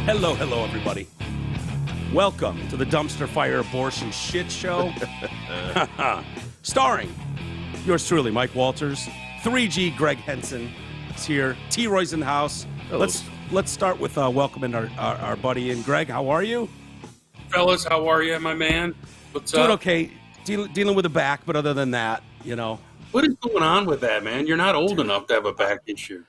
Hello, everybody. Welcome to the Dumpster Fire Abortion Shit Show. Starring yours truly, Mike Walters. 3G Greg Henson is here. T-Roy's in the house. Hello. Let's start with welcoming our buddy in. Greg, how are you? Fellas, how are you, my man? What's Doing up? okay. Dealing with the back, but other than that, you know. What is going on with that, man? You're not old enough to have a back issue.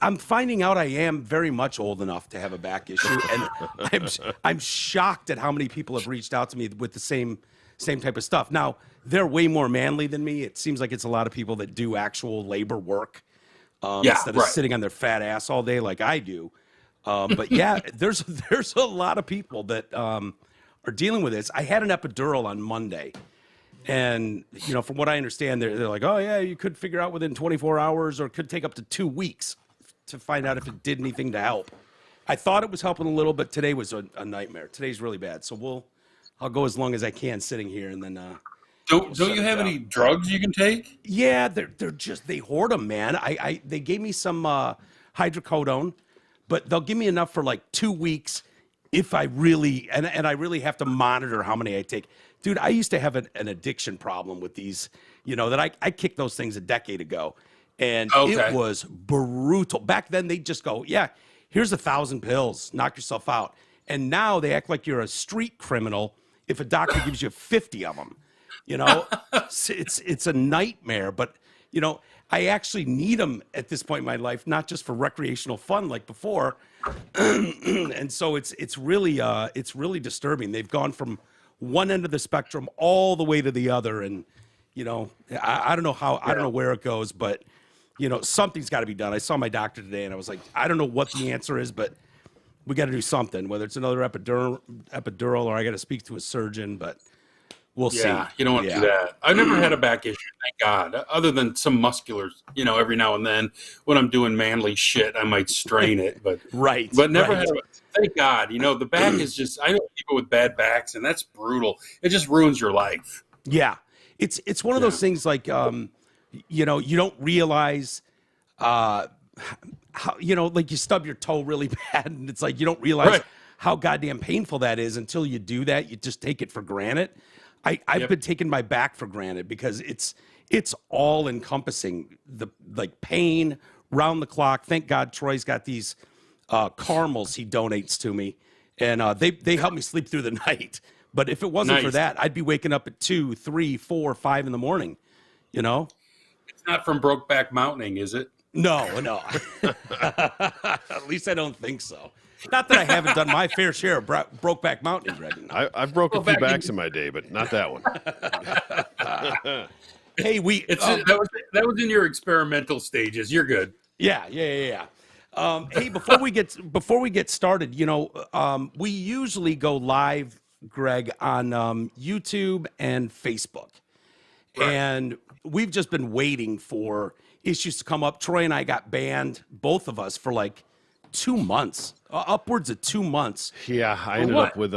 I'm finding out I am very much old enough to have a back issue, and I'm shocked at how many people have reached out to me with the same type of stuff. Now, they're way more manly than me. It seems like it's a lot of people that do actual labor work instead of sitting on their fat ass all day like I do. But yeah, there's a lot of people that are dealing with this. I had an epidural on Monday. And, you know, from what I understand, they're like, oh, yeah, you could figure out within 24 hours or it could take up to 2 weeks to find out if it did anything to help. I thought it was helping a little, but today was a nightmare. Today's really bad. So I'll go as long as I can sitting here and then. Don't you have any drugs you can take? Yeah, they hoard them, man. They gave me some hydrocodone, but they'll give me enough for like 2 weeks if I really, and I really have to monitor how many I take. Dude, I used to have an addiction problem with these, you know, that I kicked those things a decade ago. And It was brutal. Back then, they'd just go, yeah, here's 1,000 pills, knock yourself out. And now they act like you're a street criminal if a doctor gives you 50 of them. You know, it's a nightmare. But, you know, I actually need them at this point in my life, not just for recreational fun like before. And so it's really disturbing. They've gone from one end of the spectrum all the way to the other, and you know, I don't know how, I don't know where it goes, but you know, something's got to be done. I saw my doctor today, and I was like, I don't know what the answer is, but we got to do something. Whether it's another epidural, or I got to speak to a surgeon, but we'll see. Yeah, you don't want to do that. I've never had a back issue, thank God. Other than some muscular, you know, every now and then when I'm doing manly shit, I might strain it, but But never had. Thank God. You know, the back is just. I know people with bad backs, and that's brutal. It just ruins your life. Yeah, it's one of those things like, you know, you don't realize, how, you know, like you stub your toe really bad, and it's like you don't realize how goddamn painful that is until you do that. You just take it for granted. I've been taking my back for granted because it's all encompassing, the like pain round the clock. Thank God Troy's got these caramels he donates to me, and they help me sleep through the night. But if it wasn't for that, I'd be waking up at 2, 3, 4, 5 in the morning. You know, it's not from Brokeback Mountain, is it? No. At least I don't think so. Not that I haven't done my fair share of Brokeback Mountain, Greg. I've broke a few backs in my day, but not that one. Hey, that was in your experimental stages. You're good. Yeah. Hey, before we get started, you know, we usually go live, Greg, on YouTube and Facebook, and we've just been waiting for issues to come up. Troy and I got banned, both of us, for like 2 months, upwards of 2 months. Yeah, I ended up with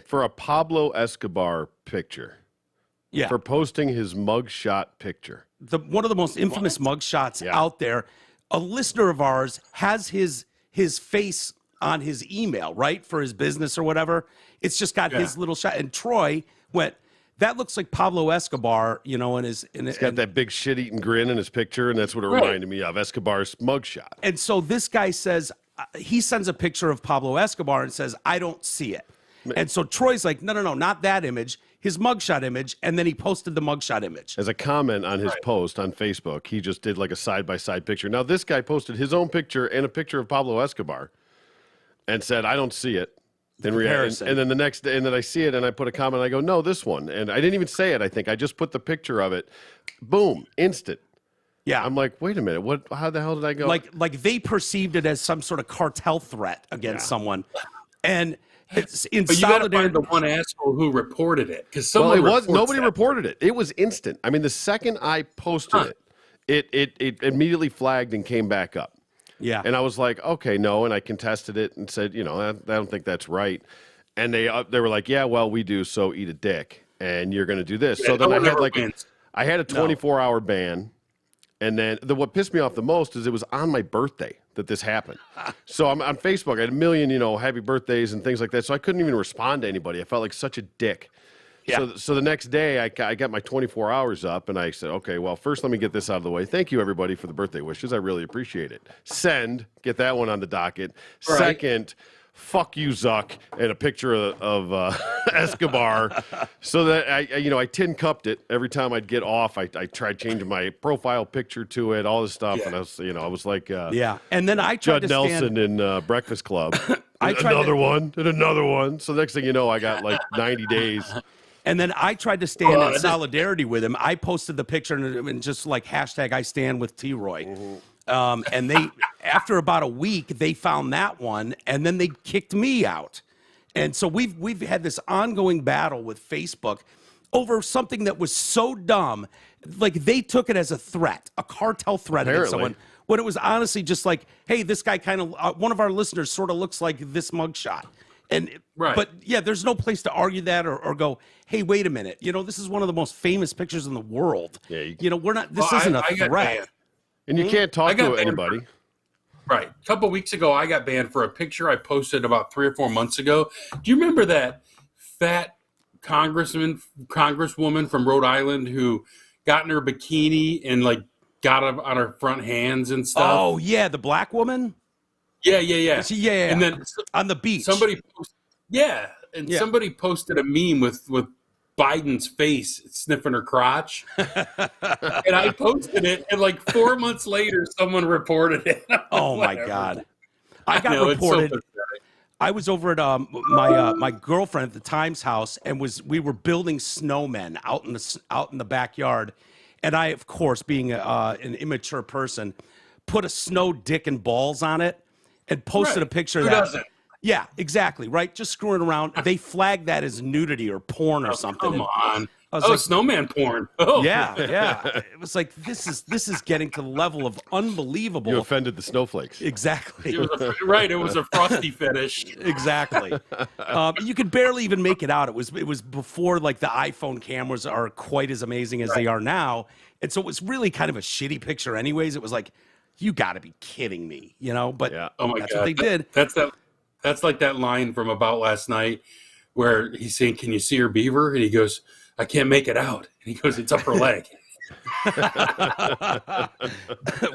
for a Pablo Escobar picture. Yeah, for posting his mugshot picture. One of the most infamous mugshots out there. A listener of ours has his face on his email, right, for his business or whatever. It's just got his little shot. And Troy went, that looks like Pablo Escobar, you know, he's got that big shit-eating grin in his picture, and that's what it reminded me of, Escobar's mugshot. And so this guy says, he sends a picture of Pablo Escobar and says, I don't see it. And so Troy's like, no, not that image, his mugshot image, and then he posted the mugshot image. As a comment on his post on Facebook, he just did like a side-by-side picture. Now, this guy posted his own picture and a picture of Pablo Escobar and said, I don't see it. And then the next day, and then I see it, and I put a comment, and I go, no, this one. And I didn't even say it, I think. I just put the picture of it. Boom, instant. Yeah. I'm like, wait a minute, how the hell did I go? Like they perceived it as some sort of cartel threat against someone. And it's in but you got to find the one asshole who reported it, because nobody reported it. It was instant. I mean, the second I posted it immediately flagged and came back up. Yeah. And I was like, okay, no, and I contested it and said, you know, I don't think that's right. And they were like, yeah, well, we do, so eat a dick, and you're going to do this. So then I had a 24-hour ban. And then what pissed me off the most is it was on my birthday that this happened. So I'm on Facebook. I had a million, happy birthdays and things like that. So I couldn't even respond to anybody. I felt like such a dick. Yeah. So the next day I got my 24 hours up and I said, okay, well, first let me get this out of the way. Thank you, everybody, for the birthday wishes. I really appreciate it. Send, get that one on the docket. Right. Second, fuck you, Zuck, and a picture of Escobar, so that I tin cupped it every time I'd get off. I tried changing my profile picture to it, all this stuff, and I was like, And then I tried Judd Nelson in Breakfast Club. Another one. So next thing you know, I got like 90 days. And then I tried to stand in solidarity with him. I posted the picture and just like hashtag I stand with T-Roy. Mm-hmm. And they, after about a week, they found that one, and then they kicked me out. And so we've had this ongoing battle with Facebook over something that was so dumb. Like they took it as a threat, a cartel threat against someone, when it was honestly just like, hey, this guy kind of, one of our listeners sort of looks like this mugshot. And but yeah, there's no place to argue that or go, hey, wait a minute. This is one of the most famous pictures in the world. Yeah, we're not. This isn't a threat. And you can't talk to anybody. Right. A couple of weeks ago, I got banned for a picture I posted about 3 or 4 months ago. Do you remember that fat congresswoman from Rhode Island who got in her bikini and like got up on her front hands and stuff? Oh yeah, the black woman. Yeah. And then on the beach, somebody posted a meme with Biden's face sniffing her crotch, and I posted it, and like 4 months later, someone reported it. Oh my God, I got reported. So I was over at my girlfriend at the Times house, and we were building snowmen out in the backyard, and I, of course, being an immature person, put a snow dick and balls on it. And posted a picture of that. Who doesn't? Yeah, exactly. Right, just screwing around. They flagged that as nudity or porn or something. Come on! Snowman porn. Oh. Yeah. It was like this is getting to the level of unbelievable. You offended the snowflakes. Exactly. It was a frosty fetish. Exactly. You could barely even make it out. It was before like the iPhone cameras are quite as amazing as they are now, and so it was really kind of a shitty picture. Anyways, it was like, you got to be kidding me, But oh my that's God. what they did. That's like that line from About Last Night where he's saying, "Can you see her beaver?" And he goes, "I can't make it out." And he goes, "It's up her leg."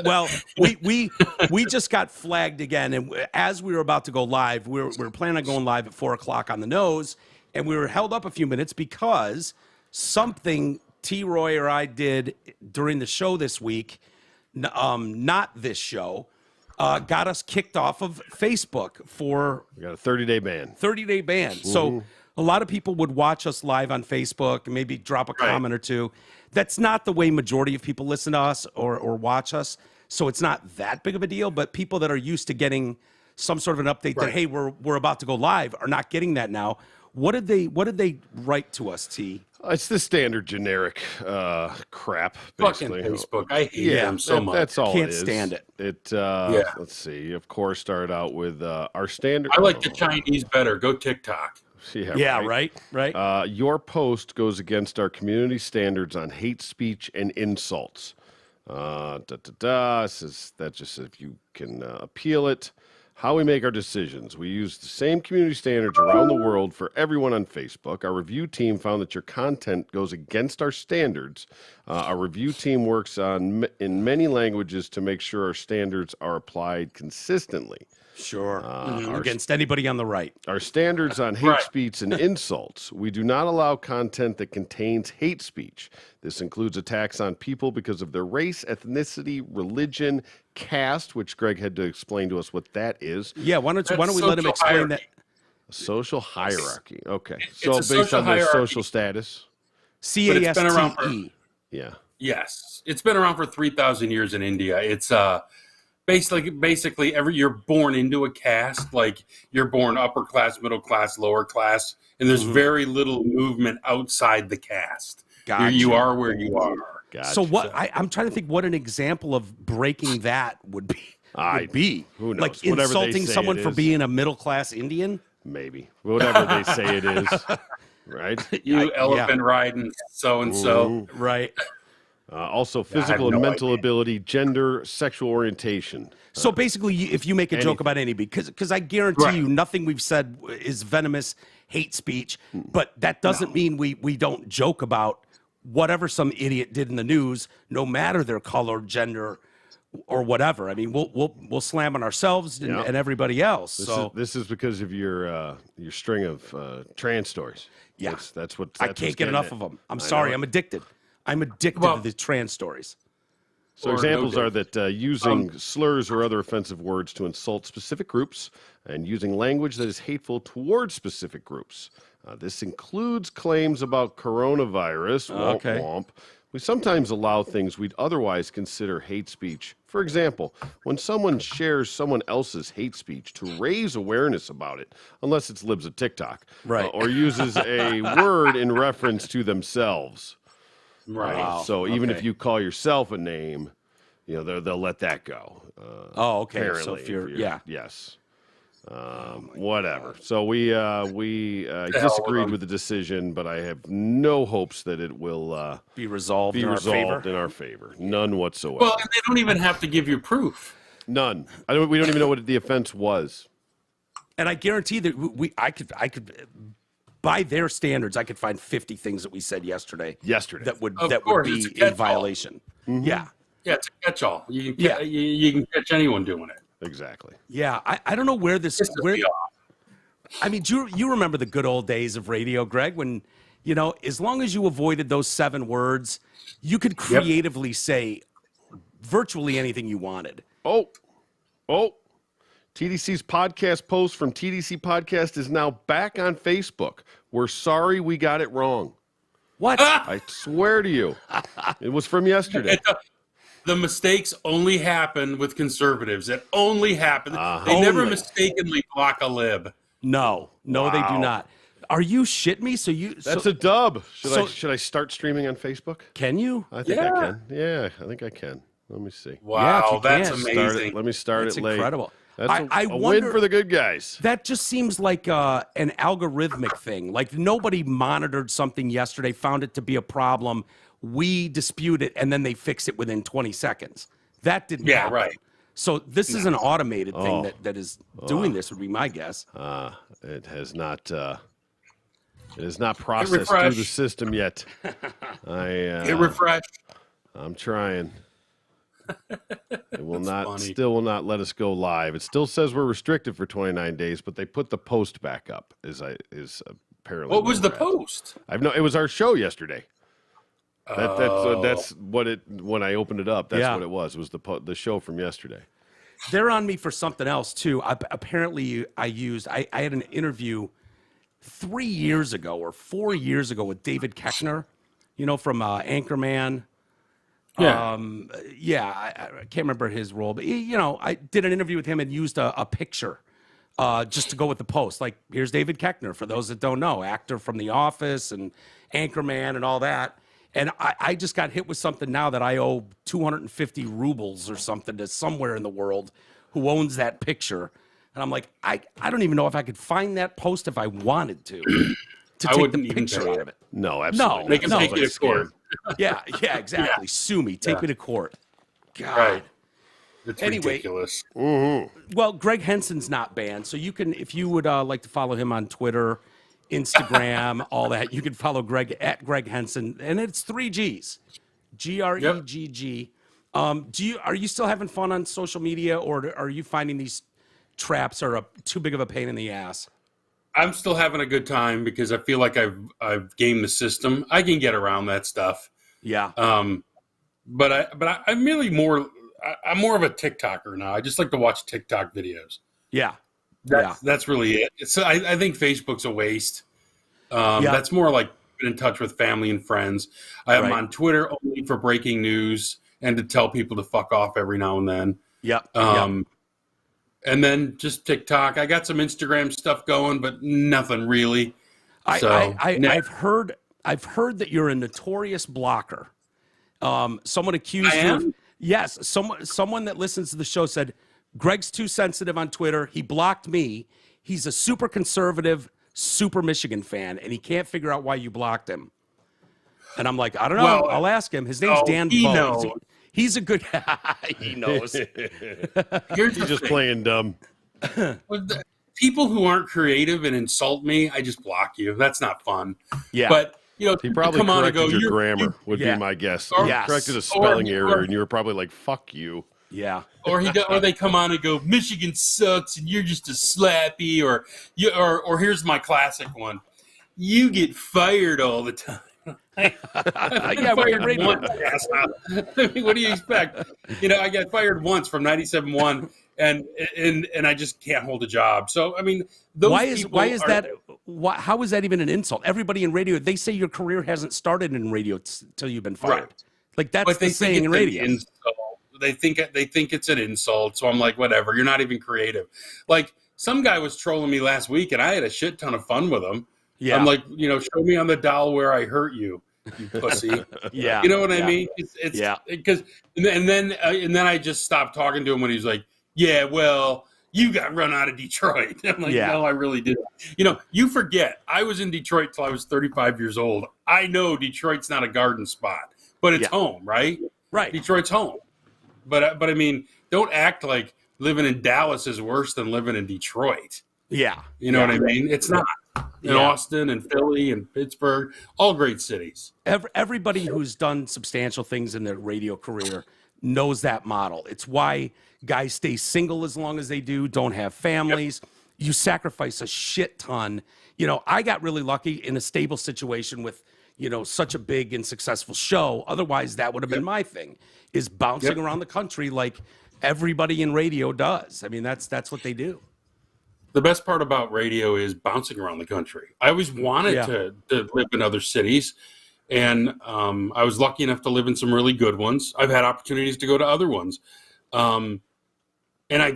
Well, we just got flagged again, and as we were about to go live, we were planning on going live at 4:00 on the nose, and we were held up a few minutes because something T-Roy or I did during the show this week. Not this show, got us kicked off of Facebook for... We got a 30-day ban. 30-day ban. Mm-hmm. So a lot of people would watch us live on Facebook and maybe drop a comment or two. That's not the way majority of people listen to us or watch us. So it's not that big of a deal. But people that are used to getting some sort of an update that, hey, we're about to go live are not getting that now. What did they write to us, T? It's the standard generic crap, basically. Fucking Facebook. I hate them so much. That's all. Can't stand it. Let's see. Of course, started out with our standard. I like the Chinese better. Go TikTok. Yeah, right. Your post goes against our community standards on hate speech and insults. That just says if you can appeal it. How we make our decisions. We use the same community standards around the world for everyone on Facebook. Our review team found that your content goes against our standards. Our review team works in many languages to make sure our standards are applied consistently. Sure. Against anybody on the right. Our standards on hate speech and insults. We do not allow content that contains hate speech. This includes attacks on people because of their race, ethnicity, religion, caste, which Greg had to explain to us what that is. Yeah, why don't we let him explain that? Social hierarchy. Okay. So based on their social status. CASTE. Yeah. Yes. It's been around for 3,000 years in India. It's basically you're born into a caste, like you're born upper class, middle class, lower class, and there's very little movement outside the caste. Gotcha. You are where you are. Gotcha. So what? I'm trying to think what an example of breaking that would be. Who knows? Like insulting someone for being a middle class Indian? Maybe. Whatever they say it is. Right? You elephant riding so and so. Right. Also, physical and mental ability, gender, sexual orientation. So basically, if you make a joke about anybody, because I guarantee you nothing we've said is venomous hate speech, but that doesn't mean we don't joke about whatever some idiot did in the news, no matter their color, gender, or whatever. I mean, we'll slam on ourselves and everybody else. This is because of your string of trans stories. Yeah, that's what I can't get enough of them. I'm sorry, I'm addicted. I'm addicted to the trans stories. So examples are that using slurs or other offensive words to insult specific groups and using language that is hateful towards specific groups. This includes claims about coronavirus, womp womp. We sometimes allow things we'd otherwise consider hate speech. For example, when someone shares someone else's hate speech to raise awareness about it, unless it's libs of TikTok, or uses a word in reference to themselves. Right. Wow. So even if you call yourself a name, they'll let that go. Okay. So if you're yes. Whatever. So we disagreed with the decision, but I have no hopes that it will be resolved in our favor. None whatsoever. Well, and they don't even have to give you proof. None. We don't even know what the offense was. And I guarantee that I could. By their standards, I could find 50 things that we said yesterday that would be in violation. Mm-hmm. Yeah, it's a catch-all. You can catch anyone doing it. Exactly. Yeah, I don't know where this. I mean, do you remember the good old days of radio, Greg? When as long as you avoided those 7 words, you could creatively say virtually anything you wanted. Oh. TDC's podcast post from TDC Podcast is now back on Facebook. We're sorry we got it wrong. What? I swear to you. It was from yesterday. The mistakes only happen with conservatives. It only happens. They never mistakenly block a lib. No, they do not. Are you shitting me? That's a dub. Should I start streaming on Facebook? Can you? I think I can. Yeah, I think I can. Let me see. Wow, that's amazing. Let me start it late. Incredible. That's a win for the good guys. That just seems like an algorithmic thing. Like nobody monitored something yesterday, found it to be a problem. We dispute it, and then they fix it within 20 seconds. That didn't happen. Right. So this is an automated thing that is doing this, would be my guess. It has not processed through the system yet. It refreshed. I'm trying. It will still will not let us go live. It still says we're restricted for 29 days, but they put the post back up. Is apparently what was the post? It was our show yesterday. That's what it. When I opened it up, that's what it was. It was the show from yesterday. They're on me for something else too. Apparently, I had an interview 3 years ago or 4 years ago with David Koechner, from Anchorman. I can't remember his role, but I did an interview with him and used a picture just to go with the post. Like, here's David Koechner, for those that don't know, actor from The Office and Anchorman and all that. And I just got hit with something now that I owe 250 rubles or something to somewhere in the world who owns that picture. And I'm like, I don't even know if I could find that post if I wanted to take the picture out of it. No, absolutely. No, they can take you to court. Yeah, exactly. Yeah. Sue me. Take me to court. God. Right. It's ridiculous. Mm-hmm. Well, Greg Henson's not banned, so you can, if you would like to follow him on Twitter, Instagram, all that, you can follow Greg at Greg Henson, and it's 3 G's, GREGG. Are you still having fun on social media, or are you finding these traps are too big of a pain in the ass? I'm still having a good time because I feel like I've gamed the system. I can get around that stuff. Yeah. But I'm really I'm more of a TikToker now. I just like to watch TikTok videos. Yeah. That's really it. I think Facebook's a waste. That's more like in touch with family and friends. I'm on Twitter only for breaking news and to tell people to fuck off every now and then. Yep. And then just TikTok. I got some Instagram stuff going, but nothing really. I've heard that you're a notorious blocker. Someone accused you of, yes, someone that listens to the show said, Greg's too sensitive on Twitter. He blocked me. He's a super conservative, super Michigan fan, and he can't figure out why you blocked him. And I'm like, I don't know. Well, I'll ask him. His name's Dan he Vogt. knows. He's a good he knows. He's just playing dumb. People who aren't creative and insult me, I just block you. That's not fun. Yeah. But he probably come on and corrected go, your grammar would be my guess. Or corrected a spelling error, and you were probably like, "Fuck you." Yeah. Or they come on and go, "Michigan sucks, and you're just a slappy," or here's my classic one: "You get fired all the time." Yeah, we're fired once. I mean, what do you expect? I got fired once from 97.1. And I just can't hold a job. So I mean, how is that even an insult? Everybody in radio, they say your career hasn't started in radio till you've been fired. Right. Like that's the saying in radio. They think it's an insult. So I'm like, whatever. You're not even creative. Like some guy was trolling me last week, and I had a shit ton of fun with him. Yeah. I'm like, show me on the doll where I hurt you, you pussy. Yeah. You know what I mean? It's because and then I just stopped talking to him when he was like, yeah, well, you got run out of Detroit. I'm like, no, I really didn't. You forget. I was in Detroit till I was 35 years old. I know Detroit's not a garden spot, but it's home, right? Right. Detroit's home. But I mean, don't act like living in Dallas is worse than living in Detroit. Yeah. You know what I mean? It's not. In Austin and Philly and Pittsburgh, all great cities. Everybody who's done substantial things in their radio career knows that model. It's why guys stay single as long as they do, don't have families. Yep. You sacrifice a shit ton. I got really lucky in a stable situation with, such a big and successful show. Otherwise, that would have been my thing, is bouncing around the country like everybody in radio does. I mean, that's what they do. The best part about radio is bouncing around the country. I always wanted to live in other cities, and I was lucky enough to live in some really good ones. I've had opportunities to go to other ones. And I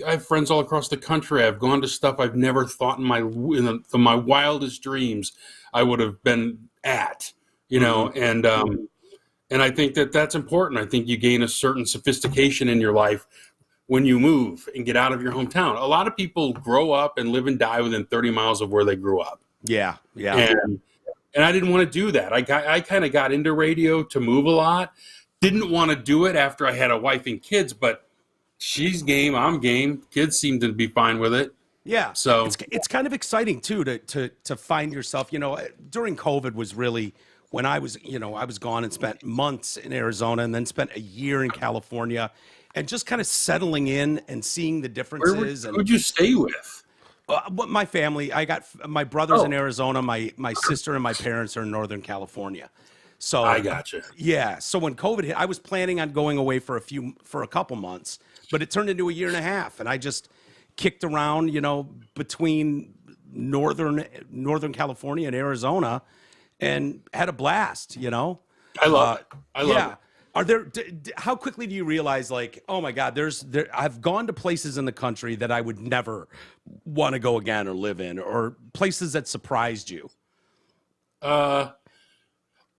have friends all across the country. I've gone to stuff I've never thought in my wildest dreams I would have been at, and I think that's important. I think you gain a certain sophistication in your life when you move and get out of your hometown. A lot of people grow up and live and die within 30 miles of where they grew up. Yeah. Yeah. And I didn't want to do that. I kind of got into radio to move a lot. Didn't want to do it after I had a wife and kids, but she's game, I'm game. Kids seem to be fine with it. Yeah. So it's kind of exciting too to find yourself, during COVID was really when I was gone and spent months in Arizona and then spent a year in California and just kind of settling in and seeing the differences. Who'd you stay with? My family. I got my brother's in Arizona. My sister and my parents are in Northern California. So I gotcha. Yeah. So when COVID hit, I was planning on going away for a couple months, but it turned into a year and a half, and I just kicked around, between Northern California and Arizona, and had a blast. I love it. I love it. Are there? How quickly do you realize, like, oh my God, I've gone to places in the country that I would never want to go again or live in, or places that surprised you?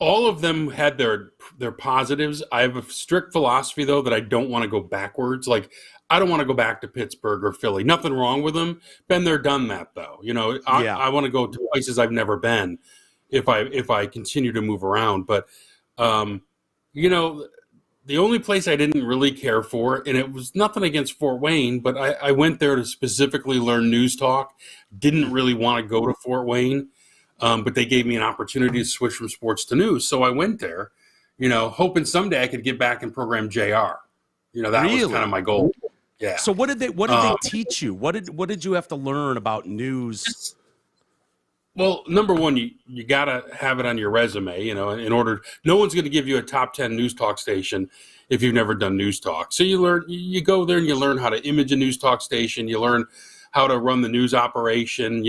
All of them had their positives. I have a strict philosophy, though, that I don't want to go backwards. Like, I don't want to go back to Pittsburgh or Philly. Nothing wrong with them. Been there, done that, though. I want to go to places I've never been if I continue to move around. But, the only place I didn't really care for, and it was nothing against Fort Wayne, but I went there to specifically learn news talk. Didn't really want to go to Fort Wayne. But they gave me an opportunity to switch from sports to news. So I went there, hoping someday I could get back and program JR. That was kind of my goal. Yeah. So what did they teach you? What did you have to learn about news? Well, number one, you got to have it on your resume, in order. No one's going to give you a top 10 news talk station if you've never done news talk. So you go there and you learn how to image a news talk station. You learn how to run the news operation,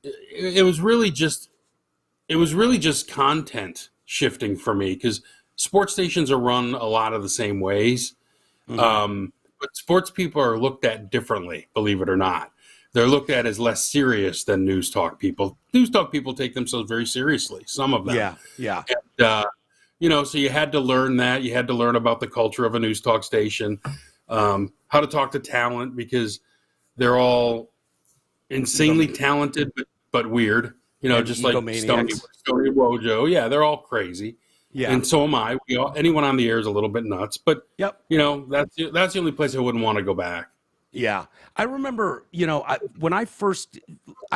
It was really just content shifting for me, because sports stations are run a lot of the same ways. Mm-hmm. But sports people are looked at differently, believe it or not. They're looked at as less serious than news talk people. News talk people take themselves very seriously, some of them. Yeah. And, so you had to learn that. You had to learn about the culture of a news talk station, how to talk to talent, because they're all insanely talented, but weird. You know, just like Stony Wojo. Yeah, they're all crazy. Yeah, and so am I. Anyone on the air is a little bit nuts, but you know, that's the only place I wouldn't want to go back. Yeah, I remember, you know, when I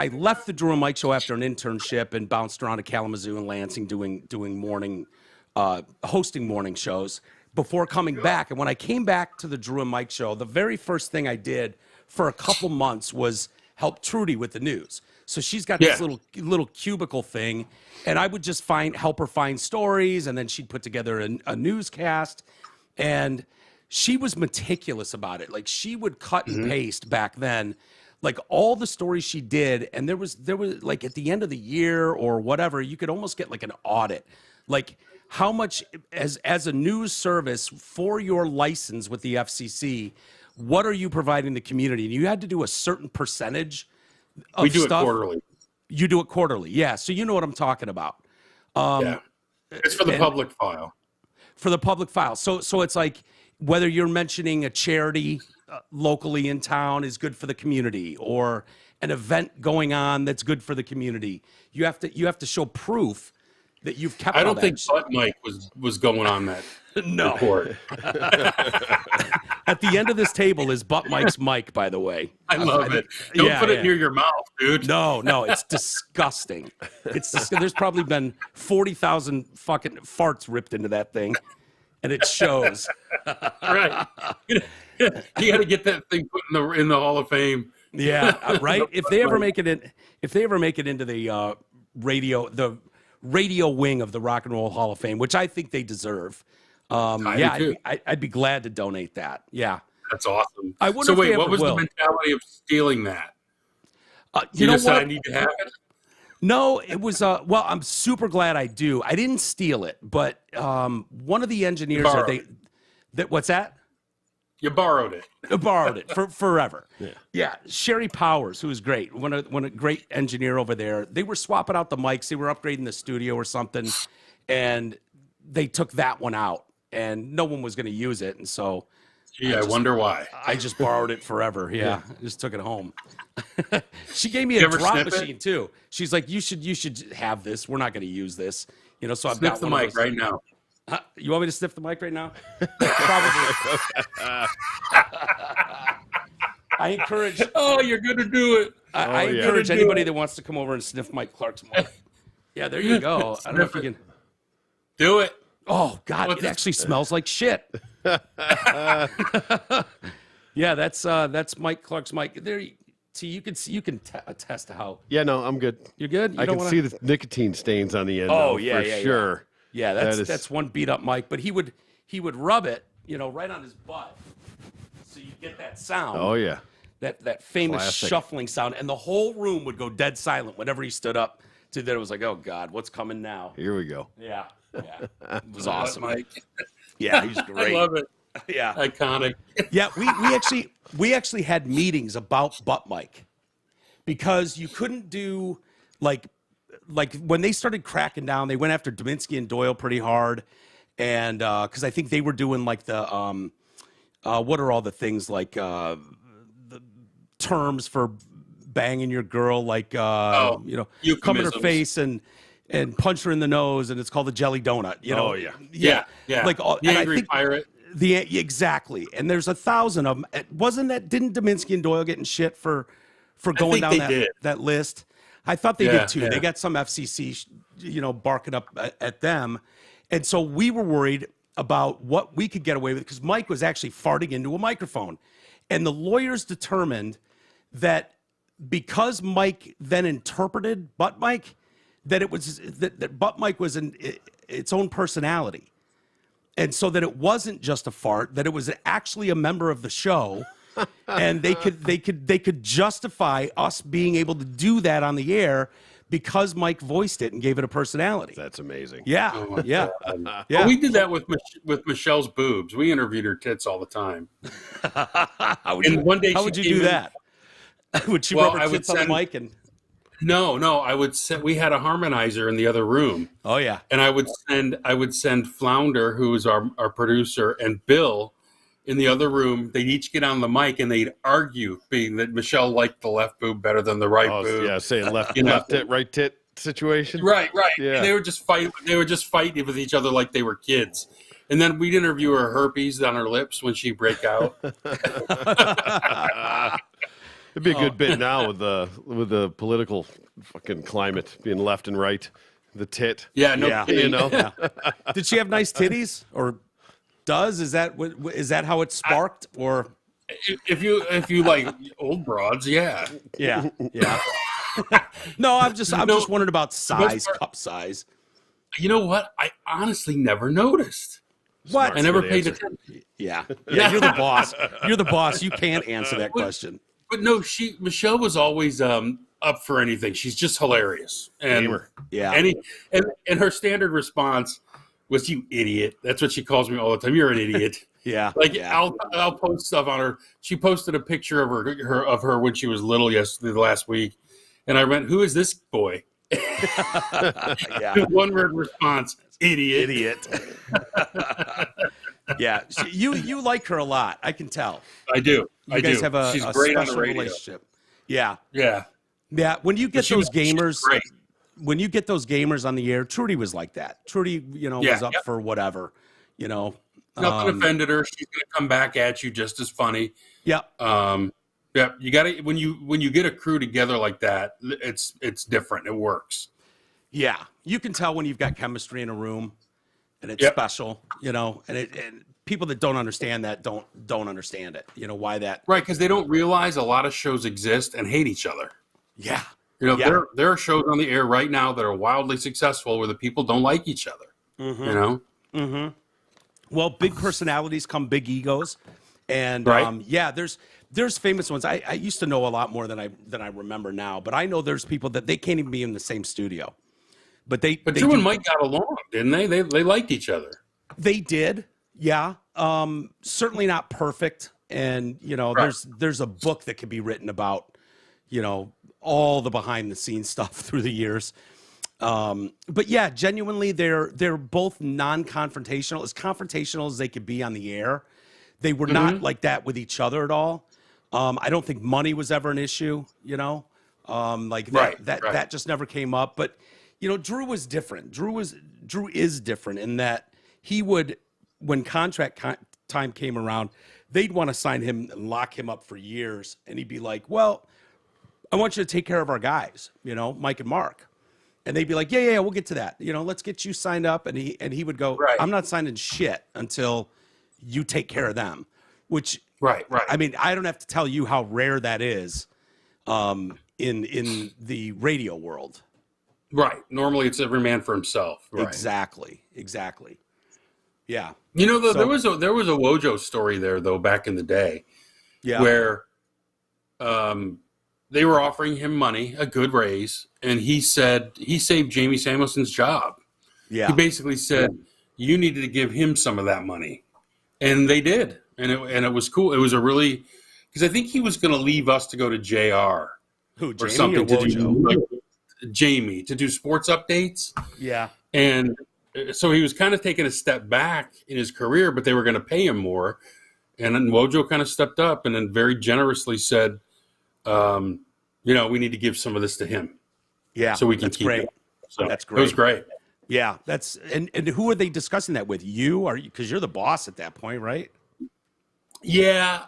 left the Drew and Mike show after an internship and bounced around to Kalamazoo and Lansing doing morning, hosting morning shows before coming back. And when I came back to the Drew and Mike show, the very first thing I did for a couple months was help Trudy with the news. So she's got this little cubicle thing, and I would just help her find stories, and then she'd put together a newscast, and she was meticulous about it. Like, she would cut and paste back then, like all the stories she did, and there was like at the end of the year or whatever, you could almost get like an audit, like how much as a news service for your license with the FCC, what are you providing the community? And you had to do a certain percentage. We do it quarterly. You do it quarterly, yeah. So you know what I'm talking about. Yeah, it's for the public file. For the public file. So it's like whether you're mentioning a charity locally in town is good for the community, or an event going on that's good for the community. You have to show proof that you've kept. I don't think Butt Mike was going on that. No. Report. At the end of this table is Butt Mike's mic, by the way. I love it. Don't put it near your mouth, dude. No, it's disgusting. There's probably been 40,000 fucking farts ripped into that thing, and it shows. Right. You got to get that thing put in the Hall of Fame. Yeah, right. If they ever make it into the radio wing of the Rock and Roll Hall of Fame, which I think they deserve. I'd be glad to donate that. Yeah, that's awesome. I wonder. So wait, what was the mentality of stealing that? You know said what? I need to have it. No, it was. Well, I'm super glad I do. I didn't steal it, but one of the engineers what's that? You borrowed it. I borrowed it for forever. Yeah. Sherry Powers, who was great, one a great engineer over there. They were swapping out the mics. They were upgrading the studio or something, and they took that one out. And no one was going to use it, and so I wonder why. I just borrowed it forever. Yeah, I just took it home. She gave me a drop machine too. She's like, "You should have this. We're not going to use this." You know, so I've got the mic right now. You want me to sniff the mic right now? Probably. I encourage. Oh, you're going to do it. I encourage anybody that wants to come over and sniff Mike Clark's mic. Yeah, there you go. I don't know if you can do it. Oh God, it actually smells like shit. Yeah, that's Mike Clark's mic. There, you can attest to how. Yeah, no, I'm good. You're good. I can see the nicotine stains on the end. Oh though, yeah, for sure. Yeah, that's one beat up mic. But he would rub it, you know, right on his butt, so you get that sound. Oh yeah, that famous classic shuffling sound, and the whole room would go dead silent whenever he stood up. To that, it was like, oh God, what's coming now? Here we go. Yeah. It was awesome. Mike. Yeah, he's great. I love it. Yeah, iconic. Yeah, we actually had meetings about Butt Mike, because you couldn't do like when they started cracking down. They went after Dominski and Doyle pretty hard, and because I think they were doing like the what are all the things like the terms for banging your girl, like you know, come in her face and punch her in the nose, and it's called the jelly donut. You know, yeah. Like the angry pirate. Exactly, and there's 1,000 of them. Didn't Dominski and Doyle get in shit for going down that list? I thought they did too. Yeah. They got some FCC, you know, barking up at them, and so we were worried about what we could get away with, because Mike was actually farting into a microphone, and the lawyers determined that because Mike then interpreted Butt Mike, that it was that Butt Mike was its own personality, and so that it wasn't just a fart, that it was actually a member of the show, and they could justify us being able to do that on the air because Mike voiced it and gave it a personality. That's amazing. Yeah, yeah. Well, we did that with Michelle's boobs. We interviewed her tits all the time. How would you do that? Would she rub her tits on the mic and? No. I would send. We had a harmonizer in the other room. Oh yeah. And I would send Flounder, who is our producer, and Bill in the other room. They'd each get on the mic and they'd argue, being that Michelle liked the left boob better than the right boob. Yeah, saying left tit, right tit. situation. Right. Yeah. And they would just fight. They would just fight with each other like they were kids. And then we'd interview her herpes on her lips when she break out. It'd be a good bit now with the political fucking climate being left and right. The tit. Yeah, no kidding. You know. Yeah. Did she have nice titties, or is that how it sparked, or? If you like old broads, yeah. No, I'm just wondering about size, cup size. You know what? I honestly never noticed. What? I never paid attention. Yeah, you're the boss. You're the boss. You can't answer that question. But no, Michelle was always up for anything. She's just hilarious. And Gamer. Yeah. And her standard response was, "You idiot." That's what she calls me all the time. You're an idiot. Yeah. I'll post stuff on her. She posted a picture of her when she was little last week, and I went, "Who is this boy?" Yeah. One word response: idiot. Yeah. You like her a lot. I can tell. I do. You guys have a She's great on the special radio. relationship. Yeah. Yeah. When you get those gamers, great. when you get those gamers on the air, Trudy was like that. Trudy, was up for whatever, Nothing offended her. She's going to come back at you just as funny. Yeah. Yeah. You got to when you get a crew together like that, it's different. It works. Yeah. You can tell when you've got chemistry in a room, and it's special. And people that don't understand that don't understand it. Why that? Right, because they don't realize a lot of shows exist and hate each other. Yeah. There are shows on the air right now that are wildly successful where the people don't like each other. Mm-hmm. Mm-hmm. Well, big personalities come big egos, and there's famous ones. I used to know a lot more than I remember now, but I know there's people that they can't even be in the same studio. But Drew and Mike got along, didn't they? They liked each other. They did, yeah. Certainly not perfect, and there's a book that could be written about, all the behind the scenes stuff through the years. But yeah, genuinely, they're both non-confrontational, as confrontational as they could be on the air. They were not like that with each other at all. I don't think money was ever an issue, that just never came up. But Drew was different. Drew is different in that he would, when contract time came around, they'd want to sign him and lock him up for years, and he'd be like, "Well, I want you to take care of our guys, Mike and Mark." And they'd be like, yeah, we'll get to that. Let's get you signed up. And he would go, "I'm not signing shit until you take care of them," which, right. I mean, I don't have to tell you how rare that is in the radio world. Right. Normally it's every man for himself. Right. Exactly. Yeah. There was a Wojo story there though, back in the day, where they were offering him money, a good raise, and he said he saved Jamie Samuelson's job. Yeah. He basically said you needed to give him some of that money, and they did, and it was cool. It was because I think he was going to leave us to go to JR. Who, Jamie or something or Wojo? Jamie to do sports updates. Yeah. And so he was kind of taking a step back in his career, but they were going to pay him more. And then Wojo kind of stepped up and then very generously said, we need to give some of this to him. Yeah. So we can keep great. it. So that's great. It was great. Yeah. And who are they discussing that with? Because you're the boss at that point, right? Yeah.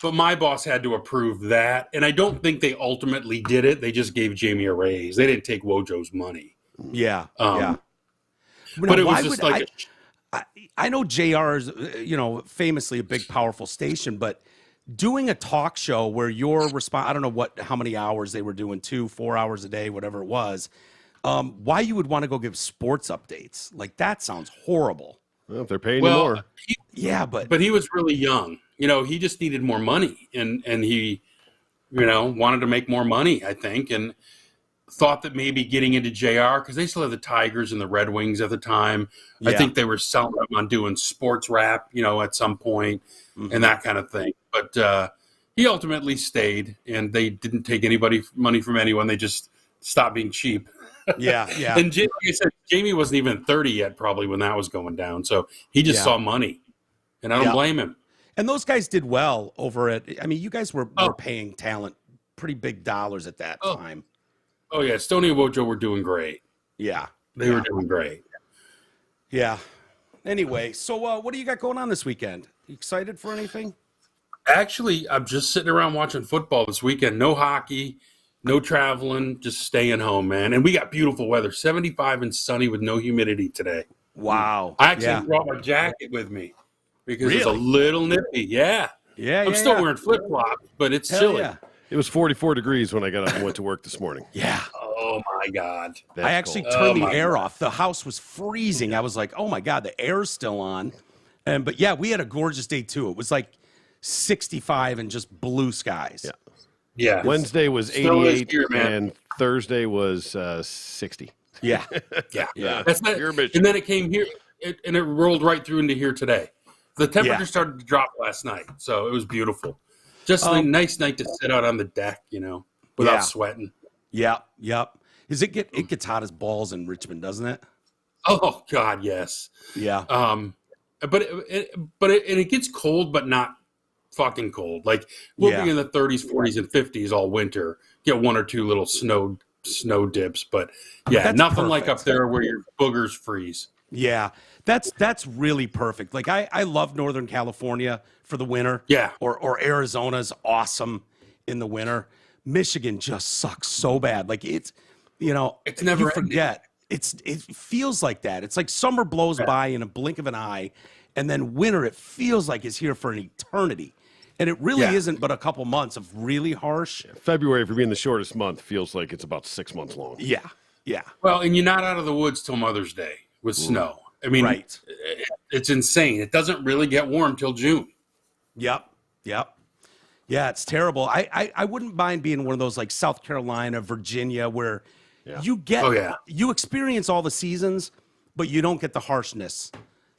But my boss had to approve that. And I don't think they ultimately did it. They just gave Jamie a raise. They didn't take Wojo's money. Yeah. But it was just like I know JR is, famously a big, powerful station, but doing a talk show where you're I don't know how many hours they were doing, 2-4 hours a day, whatever it was. Why you would want to go give sports updates? Like, that sounds horrible. Well, if they're paying you more. But he was really young. He just needed more money, and he, wanted to make more money, I think, and thought that maybe getting into JR, because they still had the Tigers and the Red Wings at the time. Yeah. I think they were selling them on doing sports rap, at some point, and that kind of thing. But he ultimately stayed, and they didn't take money from anyone. They just stopped being cheap. Yeah. And like I said, Jamie wasn't even 30 yet, probably, when that was going down. So he just saw money, and I don't blame him. And those guys did well over it. I mean, you guys were paying talent pretty big dollars at that time. Oh yeah, Stoney and Wojo were doing great. Yeah, they were doing great. Yeah. Anyway, so what do you got going on this weekend? You excited for anything? Actually, I'm just sitting around watching football this weekend. No hockey, no traveling, just staying home, man. And we got beautiful weather, 75 and sunny with no humidity today. Wow. I actually brought my jacket with me because it's a little nippy. Yeah. I'm still wearing flip-flops, but it's chilly. Yeah. It was 44 degrees when I got up and went to work this morning. Yeah. Oh, my God. I actually turned the air off. The house was freezing. I was like, oh, my God, the air's still on. But, yeah, we had a gorgeous day, too. It was like 65 and just blue skies. Yeah. Wednesday was 88, and Thursday was 60. Yeah. That's not, and then it came here, and it rolled right through into here today. The temperature started to drop last night, so it was beautiful. Just a nice night to sit out on the deck, without sweating. Yep. It gets hot as balls in Richmond, doesn't it? Oh God, yes. Yeah. But it gets cold, but not fucking cold. Like we'll be in the 30s, 40s, and 50s all winter. Get one or two little snow dips, but nothing like up there where your boogers freeze. Yeah, that's really perfect. Like I love Northern California for the winter. Yeah. Or Arizona's awesome in the winter. Michigan just sucks so bad. Like it's never. You forget. It feels like that. It's like summer blows by in a blink of an eye, and then winter it feels like is here for an eternity. And it really isn't but a couple months of really harsh. February, for being the shortest month, feels like it's about 6 months long. Yeah. Well, and you're not out of the woods till Mother's Day with snow. I mean, it's insane. It doesn't really get warm till June. Yep. Yeah, it's terrible. I wouldn't mind being one of those like South Carolina, Virginia, where you get you experience all the seasons, but you don't get the harshness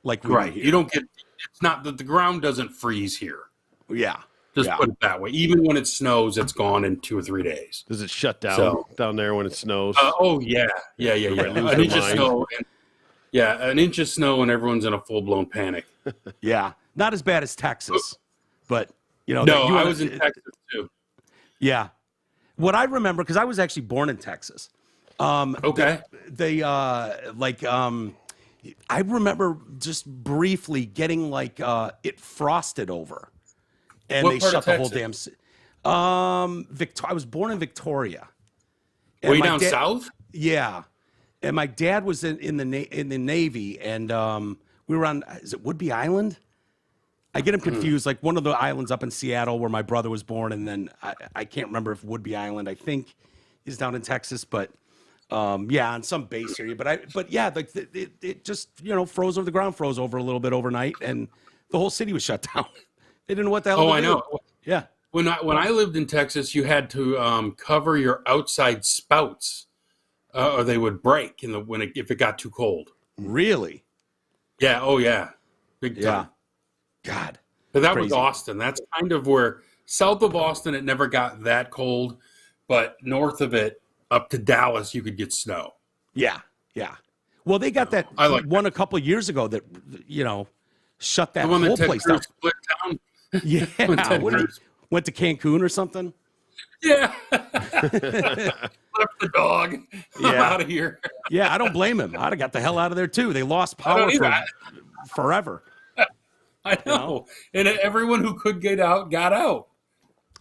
like we do here. You don't get. It's not that the ground doesn't freeze here. Yeah. Just put it that way. Even when it snows, it's gone in 2 or 3 days. Does it shut down down there when it snows? Yeah. An inch of snow. An inch of snow and everyone's in a full-blown panic. Yeah. Not as bad as Texas, but, No, I was in Texas, too. Yeah. What I remember, because I was actually born in Texas. Okay. I remember just briefly getting it frosted over. And they shut the whole damn I was born in Victoria. Way down south? Yeah. And my dad was in the Navy, and we were on, is it Whidbey Island? I get them confused, like one of the islands up in Seattle where my brother was born, and then I can't remember if Whidbey Island, I think, is down in Texas, but on some base area. But it just, froze over, the ground froze over a little bit overnight, and the whole city was shut down. They didn't know what the hell to do. I know. Yeah. When I lived in Texas, you had to cover your outside spouts, or they would break if it got too cold. Really? Yeah. Oh yeah. Big time. God. But that was Austin. That's kind of where south of Austin it never got that cold, but north of it up to Dallas you could get snow. Yeah. Well, they got that one a couple of years ago that shut that whole place down. Split town. Yeah. Went to Cancun or something? Yeah. Left the dog. I'm out of here. Yeah, I don't blame him. I'd have got the hell out of there too. They lost power for forever. I know. And everyone who could get out got out.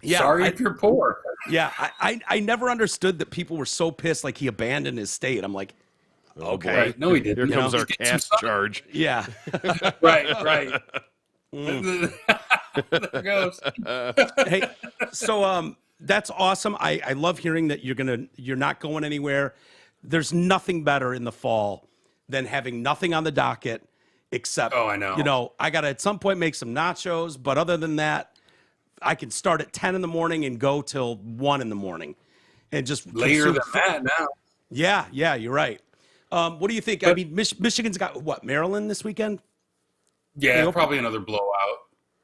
Yeah. Sorry if you're poor. Yeah. I never understood that people were so pissed like he abandoned his state. I'm like, okay. Right. No, he didn't. Here comes our cash charge. Yeah. Right. There it goes. Hey, so that's awesome. I love hearing that you're not going anywhere. There's nothing better in the fall than having nothing on the docket except I know. I gotta at some point make some nachos, but other than that, I can start at 10 in the morning and go till 1 in the morning. And just later than that now. Yeah, you're right. What do you think? I mean, Michigan's got what, Maryland this weekend? Yeah, probably another blowout.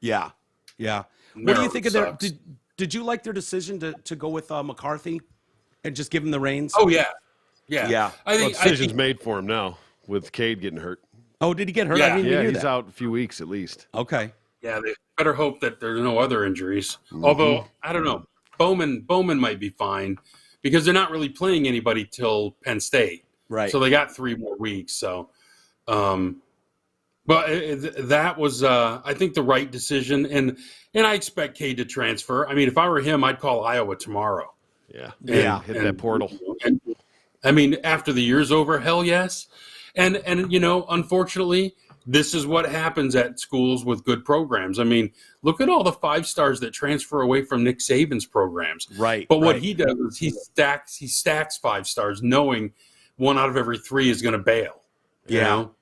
Yeah. What do you think of their? Did you like their decision to go with McCarthy and just give him the reins? Oh yeah. I think decision's made for him now with Cade getting hurt. Oh, did he get hurt? Yeah, I didn't even hear he's that. out a few weeks at least. Okay. Yeah, they better hope that there's no other injuries. Although I don't know, Bowman might be fine, because they're not really playing anybody till Penn State. Right. So they got 3 more weeks. So, but that was, I think, the right decision. And I expect Cade to transfer. I mean, if I were him, I'd call Iowa tomorrow. Yeah. Hit that portal. And, I mean, after the year's over, hell yes. And unfortunately, this is what happens at schools with good programs. I mean, look at all the 5-stars that transfer away from Nick Saban's programs. Right. But what he does is he stacks 5-stars, knowing 1 out of every 3 is going to bail. You know?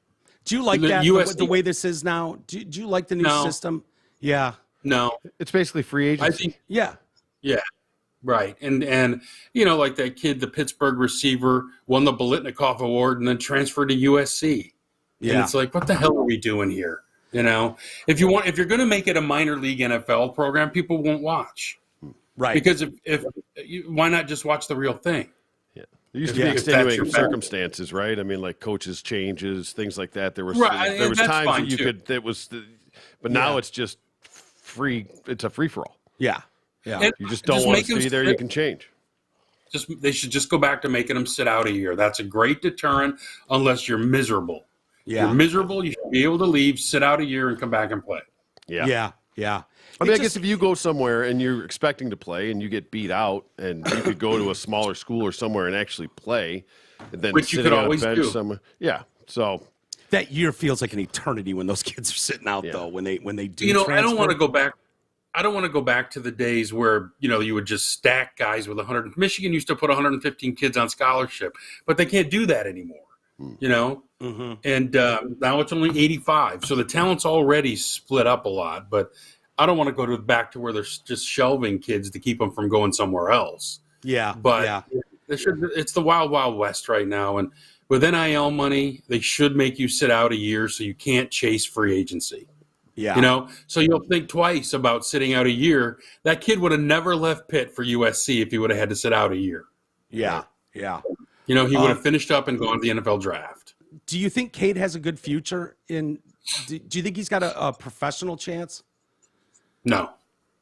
Do you like that, the way this is now? Do you like the new system? Yeah. No. It's basically free agency. I think. Yeah. Yeah. Right. And like that kid, the Pittsburgh receiver, won the Bolitnikoff Award and then transferred to USC. Yeah. And it's like, what the hell are we doing here? If you're going to make it a minor league NFL program, people won't watch. Right. Because why not just watch the real thing? Yeah. There used to be extenuating circumstances, right? I mean, like coaches changes, things like that. There was times that you could, but now it's just free. It's a free for all. Yeah. Yeah. And you just don't want to be there. You can change. They should just go back to making them sit out a year. That's a great deterrent unless you're miserable. Yeah. If you're miserable, you should be able to leave, sit out a year, and come back and play. Yeah. Yeah. Yeah. I mean, I guess if you go somewhere and you're expecting to play and you get beat out, and you could go to a smaller school or somewhere and actually play, and then which you could always do somewhere. Yeah. So that year feels like an eternity when those kids are sitting out, though. When they do. Transfer. I don't want to go back. I don't want to go back to the days where you would just stack guys with 100. Michigan used to put 115 kids on scholarship, but they can't do that anymore. Mm-hmm. And now it's only 85. So the talent's already split up a lot, but I don't want to go back to where they're just shelving kids to keep them from going somewhere else. Yeah. But it's the wild, wild west right now. And with NIL money, they should make you sit out a year so you can't chase free agency. Yeah. So you'll think twice about sitting out a year. That kid would have never left Pitt for USC if he would have had to sit out a year. Yeah. Yeah. He would have finished up and gone to the NFL draft. Do you think Cade has a good future do you think he's got a professional chance? No.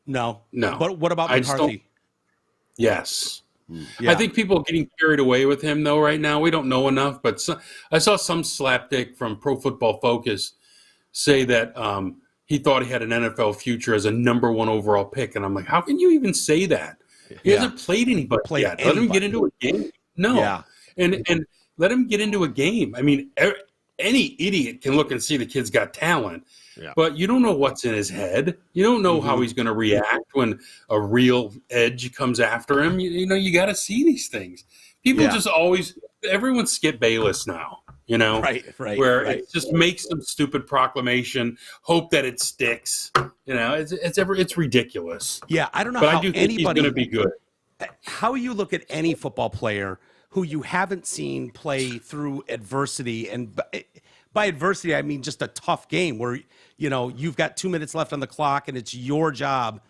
But what about McCarthy? Yes. Yeah. I think people are getting carried away with him, though, right now. We don't know enough. But I saw some slapdick from Pro Football Focus say that he thought he had an NFL future as a number 1 overall pick. And I'm like, how can you even say that? He hasn't played anybody yet. Let him get into a game. No. Yeah. And let him get into a game. I mean, any idiot can look and see the kid's got talent, but you don't know what's in his head. You don't know how he's going to react when a real edge comes after him. You got to see these things. People just everyone's Skip Bayless now. Right. Where it just makes some stupid proclamation, hope that it sticks. It's ridiculous. Yeah, I don't know but how I do think he's going to be good. How you look at any football player who you haven't seen play through adversity, and by adversity I mean just a tough game where you've got 2 minutes left on the clock and it's your job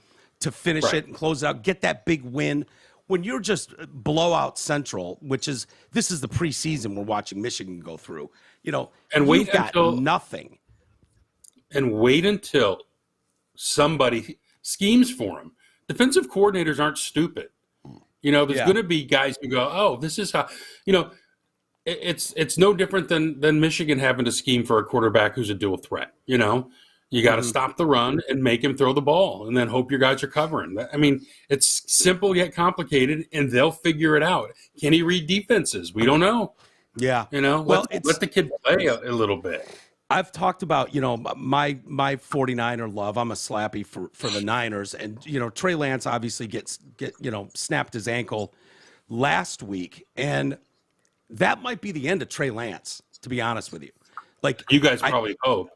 to finish it and close it out, get that big win. When you're just blowout central, this is the preseason we're watching Michigan go through, and you've got nothing. And wait until somebody schemes for him. Defensive coordinators aren't stupid. There's going to be guys who go, oh, this is how, it's no different than Michigan having to scheme for a quarterback who's a dual threat. You got to stop the run and make him throw the ball and then hope your guys are covering. I mean, it's simple yet complicated, and they'll figure it out. Can he read defenses? We don't know. Yeah. Let the kid play a little bit. I've talked about, my 49er love. I'm a slappy for the Niners. And, Trey Lance obviously snapped his ankle last week. And that might be the end of Trey Lance, to be honest with you. Like, you guys probably hope.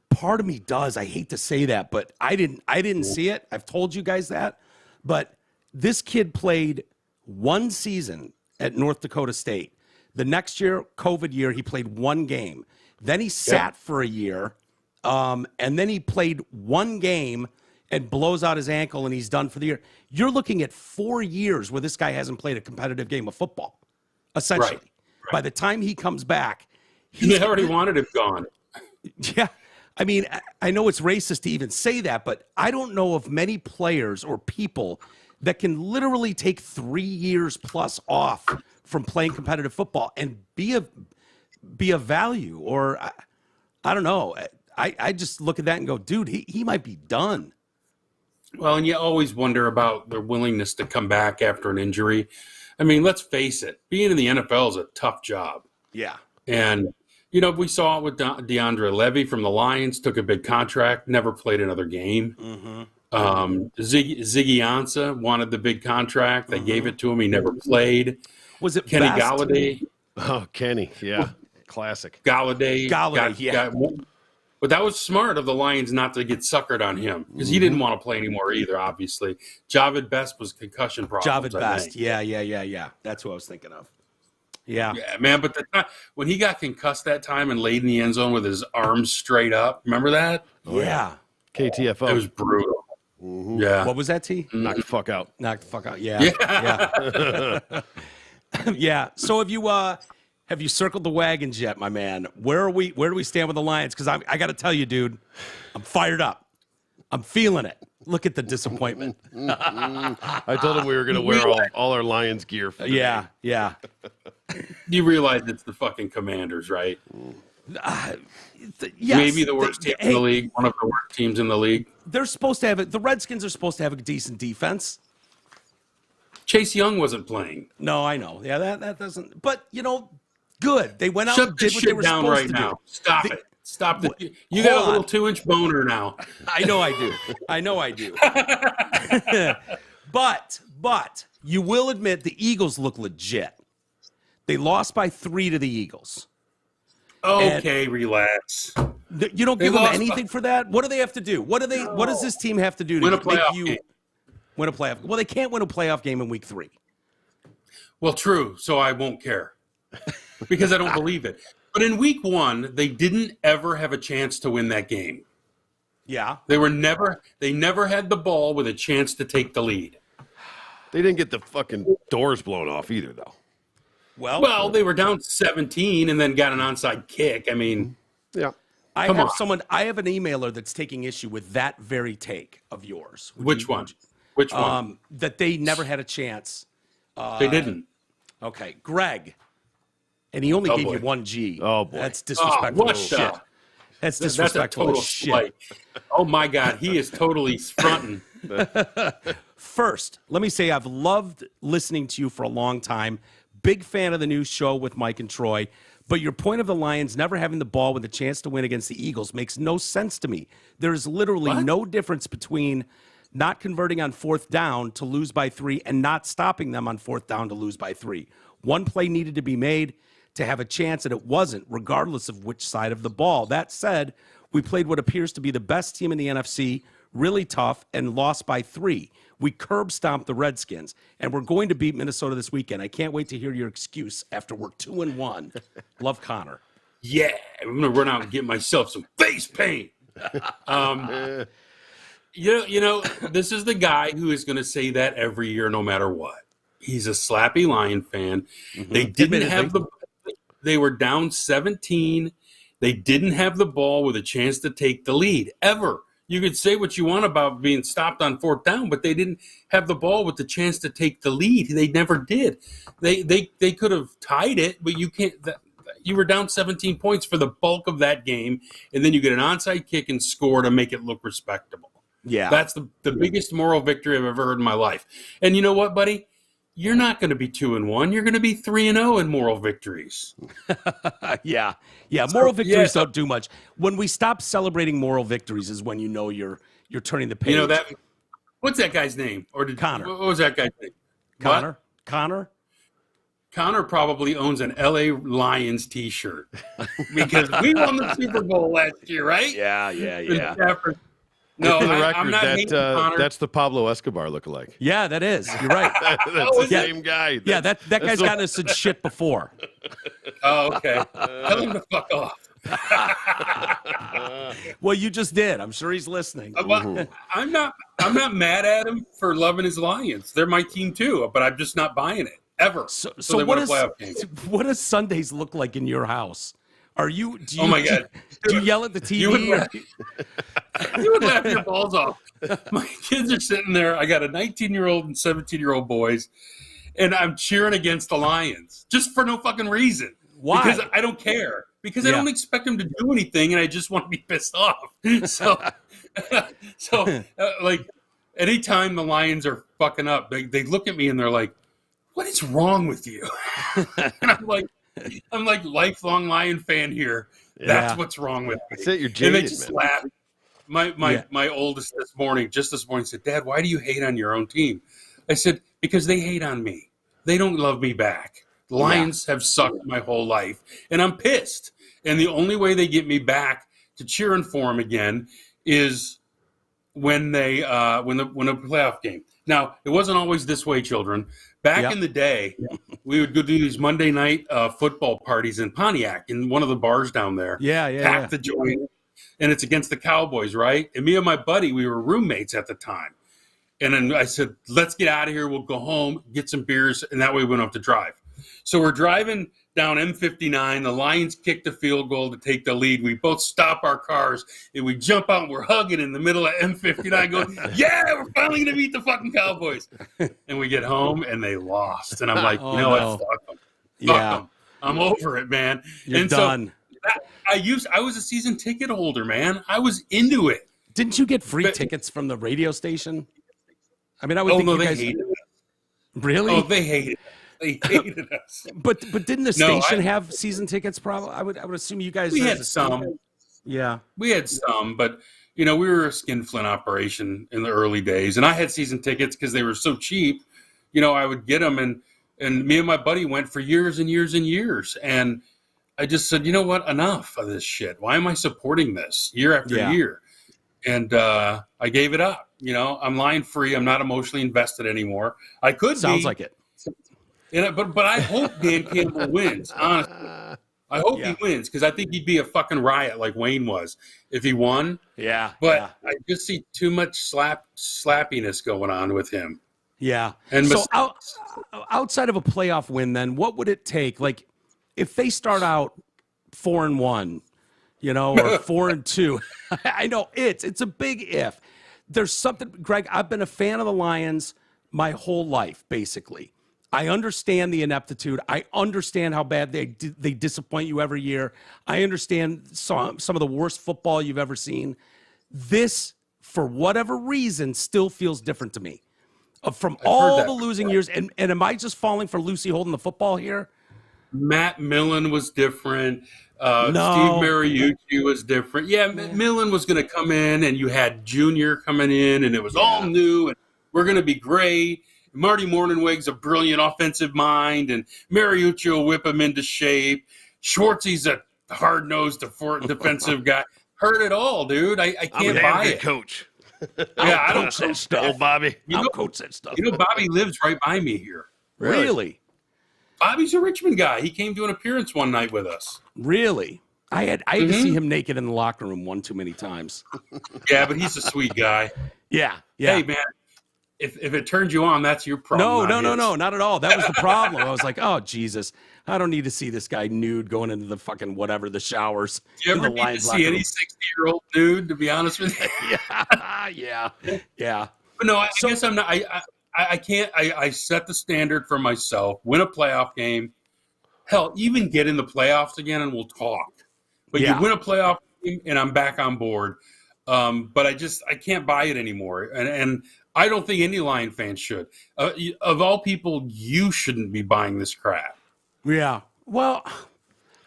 Part of me does. I hate to say that, but I didn't see it. I've told you guys that. But this kid played 1 season at North Dakota State. The next year, COVID year, he played 1 game. Then he sat for a year, and then he played 1 game and blows out his ankle, and he's done for the year. You're looking at 4 years where this guy hasn't played a competitive game of football, essentially. Right. By the time he comes back, they already wanted him gone. Yeah. I mean, I know it's racist to even say that, but I don't know of many players or people that can literally take 3 years plus off from playing competitive football and be a value. Or I don't know. I just look at that and go, dude, he might be done. Well, and you always wonder about their willingness to come back after an injury. I mean, let's face it, being in the NFL is a tough job. Yeah. And, we saw it with DeAndre Levy from the Lions, took a big contract, never played another game. Mm-hmm. Ziggy Ansah wanted the big contract. They gave it to him. He never played. Was it Kenny Galladay? Oh, Kenny. Yeah. Classic. Galladay. Yeah. But that was smart of the Lions not to get suckered on him because he didn't want to play anymore either, obviously. Javid Best was concussion problems. Javid Best. Yeah. That's what I was thinking of. Yeah. Yeah, man. But when he got concussed that time and laid in the end zone with his arms straight up, remember that? Yeah. KTFO. It was brutal. Mm-hmm. Yeah. What was that, T? Knock the fuck out. Knock the fuck out. Yeah. Yeah. So have you circled the wagons yet, my man? Where do we stand with the Lions? Because I got to tell you, dude, I'm fired up. I'm feeling it. Look at the disappointment. I told him we were going to wear all our Lions gear. For yeah. You realize it's the fucking Commanders, right? Yes, maybe the worst team in the league, one of the worst teams in the league. They're supposed to have the Redskins are supposed to have a decent defense. Chase Young wasn't playing. No, I know. Yeah, that doesn't. But good. They went out Shut and did this what they shit were down supposed right to now. do. Stop it. Stop it. You Hold got a little on. 2-inch boner now. I know I do. But you will admit the Eagles look legit. They lost by 3 to the Eagles. Okay, relax. You don't give them anything for that? What do they have to do? What does this team have to do to Win a make playoff you game. win a playoff? Well, they can't win a playoff game in week 3. Well, true. So I won't care because I don't believe it. But in week 1, they didn't ever have a chance to win that game. Yeah. They never had the ball with a chance to take the lead. They didn't get the fucking doors blown off either, though. Well, they were down 17 and then got an onside kick. I mean, yeah. I have an emailer that's taking issue with that very take of yours. Which one? Which one? That they never had a chance. They didn't. Okay, Greg. And he only gave boy. you 1 G. Oh, boy. That's disrespectful what as shit. the- That's That's a disrespectful total as shit. slight. Oh, my God. He is totally fronting. First, let me say I've loved listening to you for a long time. Big fan of the new show with Mike and Troy. But your point of the Lions never having the ball with a chance to win against the Eagles makes no sense to me. There is literally no difference between not converting on 4th down to lose by 3 and not stopping them on 4th down to lose by 3. One play needed to be made to have a chance, and it wasn't, regardless of which side of the ball. That said, we played what appears to be the best team in the NFC, really tough, and lost by 3. We curb stomped the Redskins, and we're going to beat Minnesota this weekend. I can't wait to hear your excuse after we're 2-1. Love, Connor. Yeah, I'm going to run out and get myself some face paint. This is the guy who is going to say that every year no matter what. He's a slappy Lion fan. Mm-hmm. They didn't have they were down 17. They didn't have the ball with a chance to take the lead ever. You could say what you want about being stopped on 4th down, but they didn't have the ball with the chance to take the lead. They never did. They could have tied it, but you can't. You were down 17 points for the bulk of that game, and then you get an onside kick and score to make it look respectable. Yeah, that's the biggest moral victory I've ever heard in my life. And you know what, buddy? You're not going to be 2-1. You're going to be 3-0 in moral victories. Yeah. Moral victories don't do much. When we stop celebrating moral victories is when you know you're turning the page. You know that. What's that guy's name? Connor. What was that guy's name? Connor. What? Connor probably owns an LA Lions T-shirt because we won the Super Bowl last year, right? Yeah. No, for the I'm not hating Connor. That's the Pablo Escobar lookalike. Yeah, that is. You're right. That's the same guy. Yeah, that guy's gotten us in shit before. Oh, okay. Tell him to fuck off. Well, you just did. I'm sure he's listening. I'm not mad at him for loving his Lions. They're my team too, but I'm just not buying it ever. So what does Sundays look like in your house? Oh my God. Do you yell at the TV? You would laugh your balls off. My kids are sitting there. I got a 19-year-old and 17-year-old boys, and I'm cheering against the Lions just for no fucking reason. Why? Because I don't care. Because I don't expect them to do anything, and I just want to be pissed off. So, like, anytime the Lions are fucking up, they look at me and they're like, "What is wrong with you?" And I'm like lifelong Lion fan here. That's what's wrong with me. That's it, you're jaded, and they just laugh. My oldest this morning said, "Dad, why do you hate on your own team?" I said, "Because they hate on me. They don't love me back. The Lions have sucked my whole life, and I'm pissed. And the only way they get me back to cheering for them again is when they when a playoff game. Now, it wasn't always this way, children. Back in the day, we would go do these Monday night football parties in Pontiac in one of the bars down there. Pack the joint, and it's against the Cowboys, right? And me and my buddy, we were roommates at the time. And then I said, let's get out of here. We'll go home, get some beers, and that way we don't have to drive. So we're driving down M59. The Lions kick the field goal to take the lead. We both stop our cars, and we jump out, and we're hugging in the middle of M59 going, yeah, we're finally going to beat the fucking Cowboys. And we get home, and they lost. And I'm like, you know what? Fuck them. Fuck them. I'm over it, man. You're done. So I was a season ticket holder, man. I was into it. Didn't you get free tickets from the radio station? I mean, I would think you guys hated it. Really? Oh, they hated it. They hated us. But didn't the station have season tickets? Probably. I would assume you guys. We had some. Yeah, we had some, but we were a skinflint operation in the early days, and I had season tickets because they were so cheap. I would get them, and me and my buddy went for years and years and years, and I just said, you know what, enough of this shit. Why am I supporting this year after year? And I gave it up. I'm line free. I'm not emotionally invested anymore. I could Sounds like it. But I hope Dan Campbell wins, honestly. I hope he wins because I think he'd be a fucking riot like Wayne was if he won. Yeah. But I just see too much slappiness going on with him. Yeah. And so outside of a playoff win, then what would it take? Like if they start out 4-1, or 4-2, I know it's a big if. There's something, Greg, I've been a fan of the Lions my whole life, basically. I understand the ineptitude. I understand how bad they disappoint you every year. I understand some of the worst football you've ever seen. This, for whatever reason, still feels different to me. From all the losing years, and am I just falling for Lucy holding the football here? Matt Millen was different. Steve Mariucci was different. Yeah, Millen was going to come in, and you had Junior coming in, and it was all new, and we're going to be great. Marty Morningweg's a brilliant offensive mind, and Mariucci will whip him into shape. Schwartzy's a hard-nosed defensive guy. Heard it all, dude. I can't buy it. Coach. I don't coach that stuff. Old Bobby. I'll coach that stuff. Bobby lives right by me here. Really? Bobby's a Richmond guy. He came to an appearance one night with us. Really? I had to see him naked in the locker room one too many times. Yeah, but he's a sweet guy. Yeah. Hey, man. If it turns you on, that's your problem. No, not at all. That was the problem. I was like, oh, Jesus, I don't need to see this guy nude going into the fucking whatever, the showers. Do you ever need to see any 60-year-old nude, to be honest with you? Yeah. But no, I guess I'm not. I can't. I set the standard for myself, win a playoff game. Hell, even get in the playoffs again and we'll talk. But you win a playoff game and I'm back on board. But I can't buy it anymore. And I don't think any Lion fan should. Of all people, you shouldn't be buying this crap. Yeah. Well,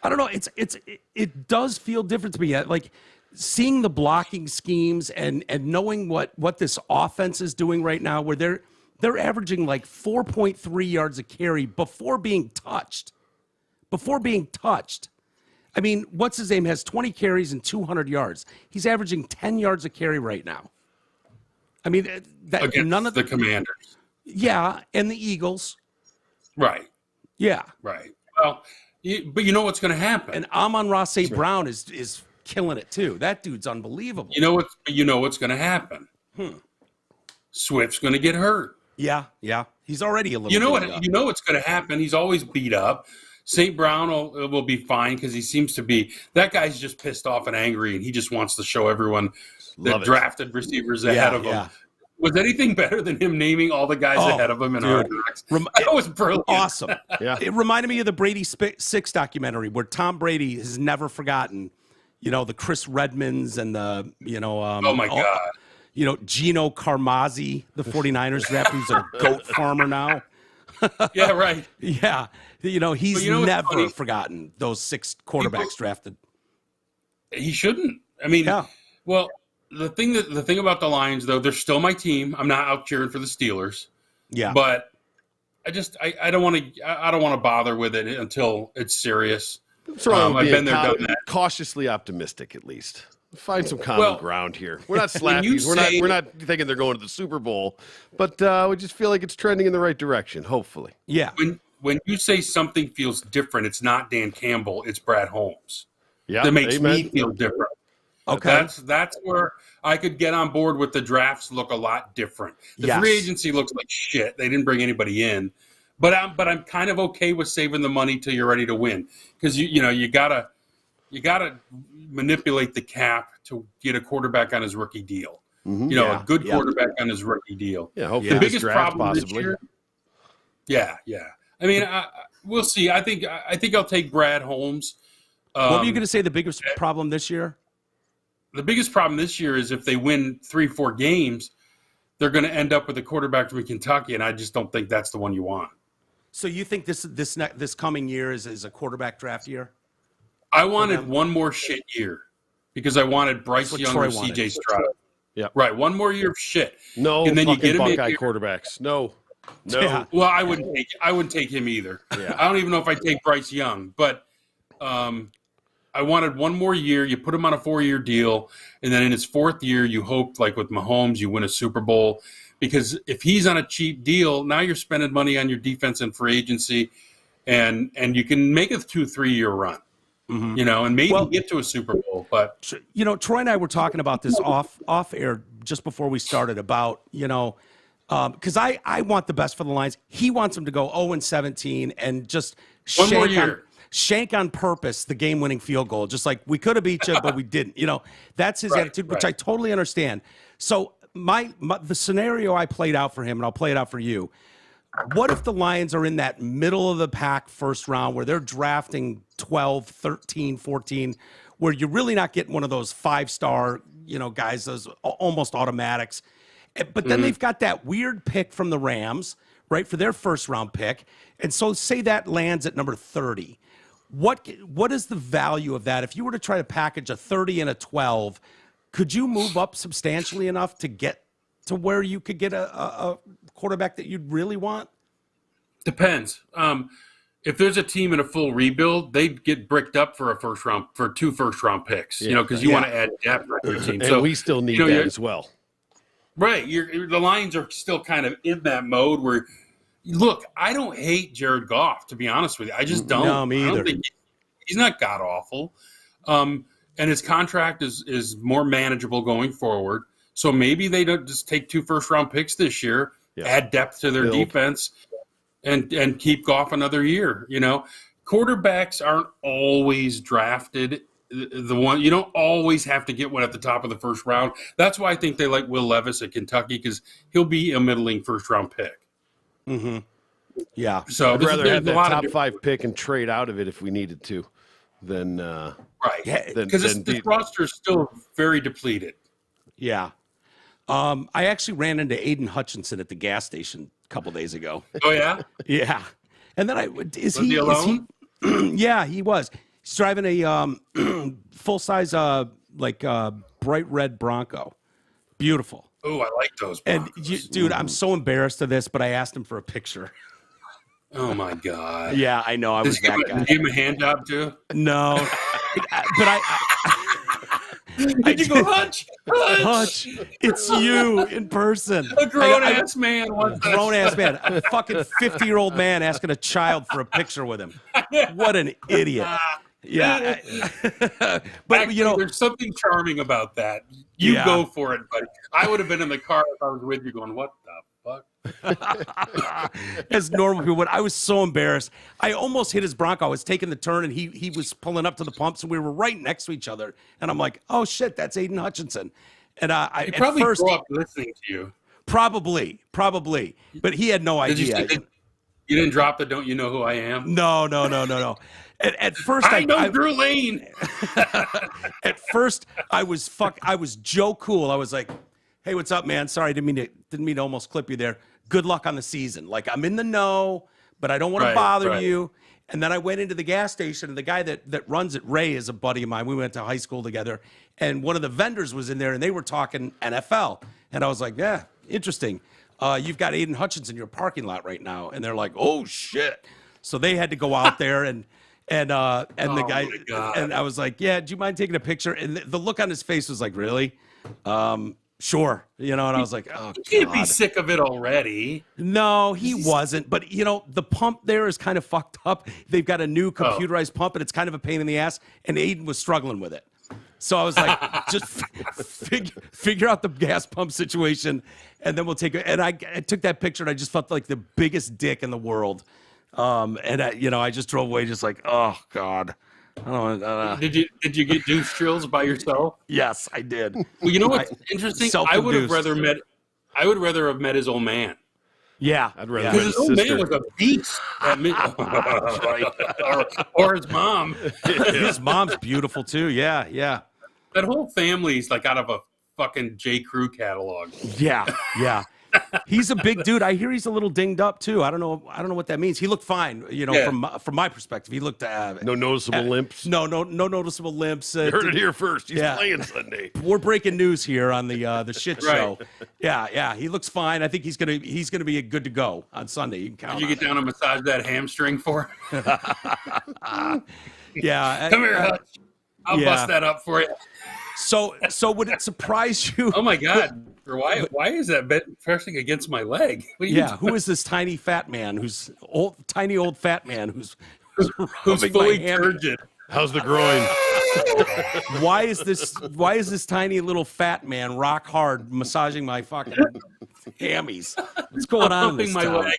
I don't know. It does feel different to me. Like seeing the blocking schemes and knowing what this offense is doing right now, where they're averaging like 4.3 yards a carry before being touched. I mean, what's his name has 20 carries and 200 yards. He's averaging 10 yards a carry right now. I mean, that against none of the Commanders. Yeah, and the Eagles. Right. Yeah. Right. Well, but you know what's going to happen. And Amon-Ra St. Brown is killing it too. That dude's unbelievable. You know what's going to happen. Swift's going to get hurt. Yeah. He's already a little. You know what's going to happen. He's always beat up. St. Brown will be fine because he seems to be. That guy's just pissed off and angry, and he just wants to show everyone drafted receivers ahead of him. Yeah. Was anything better than him naming all the guys ahead of him in Hard Knocks? That was brilliant. Awesome. Yeah. It reminded me of the Brady Six documentary where Tom Brady has never forgotten, the Chris Redmonds and the, oh my God. Gino Carmazzi, the 49ers draft, who's a goat farmer now. Yeah, right. Yeah. He's never forgotten those 6 quarterbacks drafted. He shouldn't. I mean, well, the thing about the Lions, though, they're still my team. I'm not out cheering for the Steelers. Yeah. But I don't want to bother with it until it's serious. I've been there, done that. Cautiously optimistic, at least. Find some common ground here. We're not slappies. We're not thinking they're going to the Super Bowl, but we just feel like it's trending in the right direction. Hopefully. Yeah. When you say something feels different, it's not Dan Campbell. It's Brad Holmes. Yeah. That makes me feel different. Okay. That's where I could get on board with the drafts look a lot different. The free agency looks like shit. They didn't bring anybody in. But I'm kind of okay with saving the money till you're ready to win. Because you gotta manipulate the cap to get a quarterback on his rookie deal. Mm-hmm. A good quarterback on his rookie deal. Yeah, hopefully the biggest draft, problem possibly. this year. Yeah. I mean, we'll see. I think I'll take Brad Holmes. What were you going to say? The biggest problem this year? The biggest problem this year is if they win 3-4 games, they're going to end up with a quarterback from Kentucky, and I just don't think that's the one you want. So you think this coming year is a quarterback draft year? I wanted one more shit year because I wanted Bryce Young or C.J. Stroud. Yeah, right. One more year of shit. No, and then you get Buckeye quarterbacks. No. Yeah. Well, I wouldn't take him either. Yeah. I don't even know if I'd take Bryce Young, but I wanted one more year. You put him on a 4-year deal, and then in his 4th year, you hope, like with Mahomes, you win a Super Bowl. Because if he's on a cheap deal, now you're spending money on your defense and free agency, and you can make a 2-3 year run. Mm-hmm. And maybe get to a Super Bowl. But Troy and I were talking about this off air just before we started about because I want the best for the Lions. He wants them to go 0-17 and just one more year. Shank on purpose the game-winning field goal, just like we could have beat you, but we didn't. That's his attitude, which I totally understand. So the scenario I played out for him, and I'll play it out for you. What if the Lions are in that middle of the pack first round where they're drafting 12, 13, 14, where you're really not getting one of those 5-star, guys, those almost automatics. But then they've got that weird pick from the Rams, right, for their first round pick. And so say that lands at number 30. What is the value of that? If you were to try to package a 30 and a 12, could you move up substantially enough to get to where you could get a quarterback that you'd really want? Depends. If there's a team in a full rebuild, they'd get bricked up for two first round picks, because you want to add depth to your team. And so we still need that as well. Right. The Lions are still kind of in that mode where, look, I don't hate Jared Goff, to be honest with you. I just don't. No, me either. I don't think he's not god awful. And his contract is more manageable going forward. So maybe they don't just take 2 first-round picks this year, add depth to their defense, and keep Goff another year. Quarterbacks aren't always drafted. The one you don't always have to get one at the top of the first round. That's why I think they like Will Levis at Kentucky, because he'll be a middling first-round pick. Mm-hmm. Yeah. So I'd rather have that top 5 pick and trade out of it if we needed to, than right. Because this roster is still very depleted. Yeah. I actually ran into Aiden Hutchinson at the gas station a couple days ago. Oh yeah. Yeah. And then was he alone? Yeah, he was. He's driving a full-size bright red Bronco. Beautiful. Oh, I like those Broncos. And dude, I'm so embarrassed of this, but I asked him for a picture. Oh my God. Yeah, I know. I was that guy. Did you give him a hand job too? No. But Did you go, Hutch? Hutch, it's you in person. A grown-ass man. A grown-ass man. A fucking 50-year-old man asking a child for a picture with him. What an idiot. Yeah. But, actually, there's something charming about that. You go for it, buddy. I would have been in the car if I was with you going, what the fuck? As normal people would. I was so embarrassed. I almost hit his Bronco. I was taking the turn, and he was pulling up to the pump, so we were right next to each other. And I'm like, oh, shit, that's Aiden Hutchinson. And he probably grew up listening to you. Probably, but he had no idea. You didn't drop the "Don't you know who I am"? No. At first, I know Drew Lane. At first, I was Joe Cool. I was like, "Hey, what's up, man? Sorry, didn't mean to almost clip you there. Good luck on the season. Like, I'm in the know, but I don't want to bother you." And then I went into the gas station, and the guy that runs it, Ray, is a buddy of mine. We went to high school together, and one of the vendors was in there, and they were talking NFL, and I was like, "Yeah, interesting. You've got Aiden Hutchinson in your parking lot right now," and they're like, "Oh shit!" So they had to go out there and the guy, and I was like, "Yeah, do you mind taking a picture?" And the look on his face was like, "Really? Sure." And I was like, "Oh, you can't be sick of it already." No, he wasn't. But the pump there is kind of fucked up. They've got a new computerized pump, and it's kind of a pain in the ass. And Aiden was struggling with it. So I was like, just figure out the gas pump situation, and then we'll take it. And I took that picture, and I just felt like the biggest dick in the world. I just drove away, just like, oh God, I don't know. Did you get douche trills by yourself? Yes, I did. Well, you know what's interesting? I would have rather have met his old man. Yeah, I'd rather because his old man was a beast. Or his mom. His mom's beautiful too. Yeah. That whole family's like out of a fucking J. Crew catalog. Yeah. He's a big dude. I hear he's a little dinged up too. I don't know what that means. He looked fine, from my perspective. He looked no noticeable limps. No noticeable limps. You heard it here first. He's playing Sunday. We're breaking news here on the shit show. Yeah. He looks fine. I think he's gonna be good to go on Sunday. You can count. Did you get down and massage that hamstring for him? Yeah. Come here, Hutch. I'll bust that up for you. So would it surprise you? Oh my God! Why is that pressing against my leg? Who is this tiny fat man? Who's tiny old fat man who's fully turgid? How's the groin? Why is this tiny little fat man rock hard massaging my fucking hammies? What's going on in this town?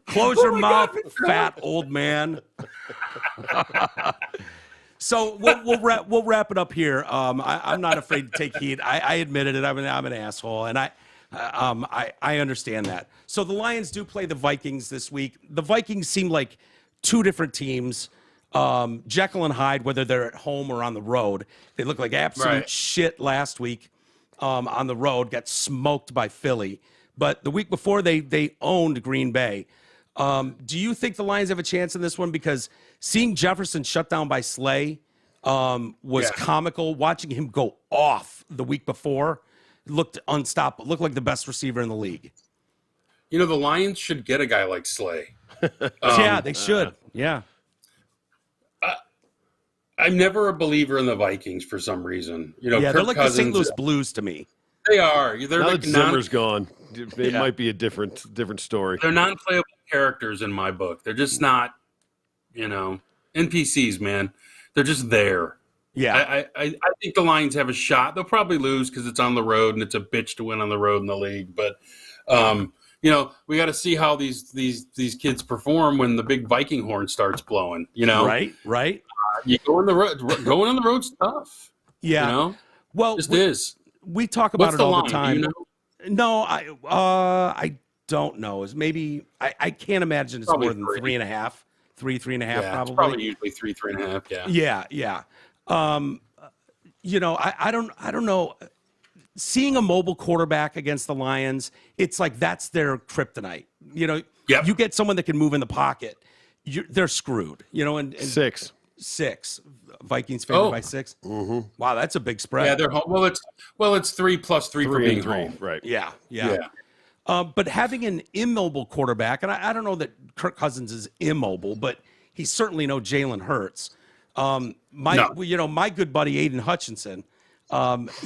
Close your mouth, fat old man. So we'll wrap it up here. I'm not afraid to take heat. I admitted it. I'm an asshole, and I understand that. So the Lions do play the Vikings this week. The Vikings seem like two different teams. Jekyll and Hyde, whether they're at home or on the road. They look like absolute shit last week on the road. Got smoked by Philly, but the week before they owned Green Bay. Do you think the Lions have a chance in this one? Because seeing Jefferson shut down by Slay was comical. Watching him go off the week before looked unstoppable. Looked like the best receiver in the league. The Lions should get a guy like Slay. Yeah, they should. Yeah. I'm never a believer in the Vikings for some reason. They're like the St. Louis Blues to me. They are. They're now like that Zimmer's gone, it might be a different story. They're non-playable characters in my book. They're just not, NPCs, man. They're just there. Yeah. I think the Lions have a shot. They'll probably lose because it's on the road and it's a bitch to win on the road in the league. But, we got to see how these kids perform when the big Viking horn starts blowing, Right. You go on the road. Going on the road's tough. Yeah. Well, it is. We talk about it all the time. Do you know? No, I don't know. It's maybe I can't imagine it's probably more than 3.5, 3.5 yeah, probably. It's probably usually 3.5. Yeah. Yeah. I don't know. Seeing a mobile quarterback against the Lions, it's like that's their kryptonite. You get someone that can move in the pocket, they're screwed. And 6. Vikings favored by 6. Mm-hmm. Wow, that's a big spread. Yeah, they're home. Well, it's 3 plus 3 for being home. Right. Yeah. But having an immobile quarterback, and I don't know that Kirk Cousins is immobile, but he's certainly no Jalen Hurts. My good buddy Aiden Hutchinson,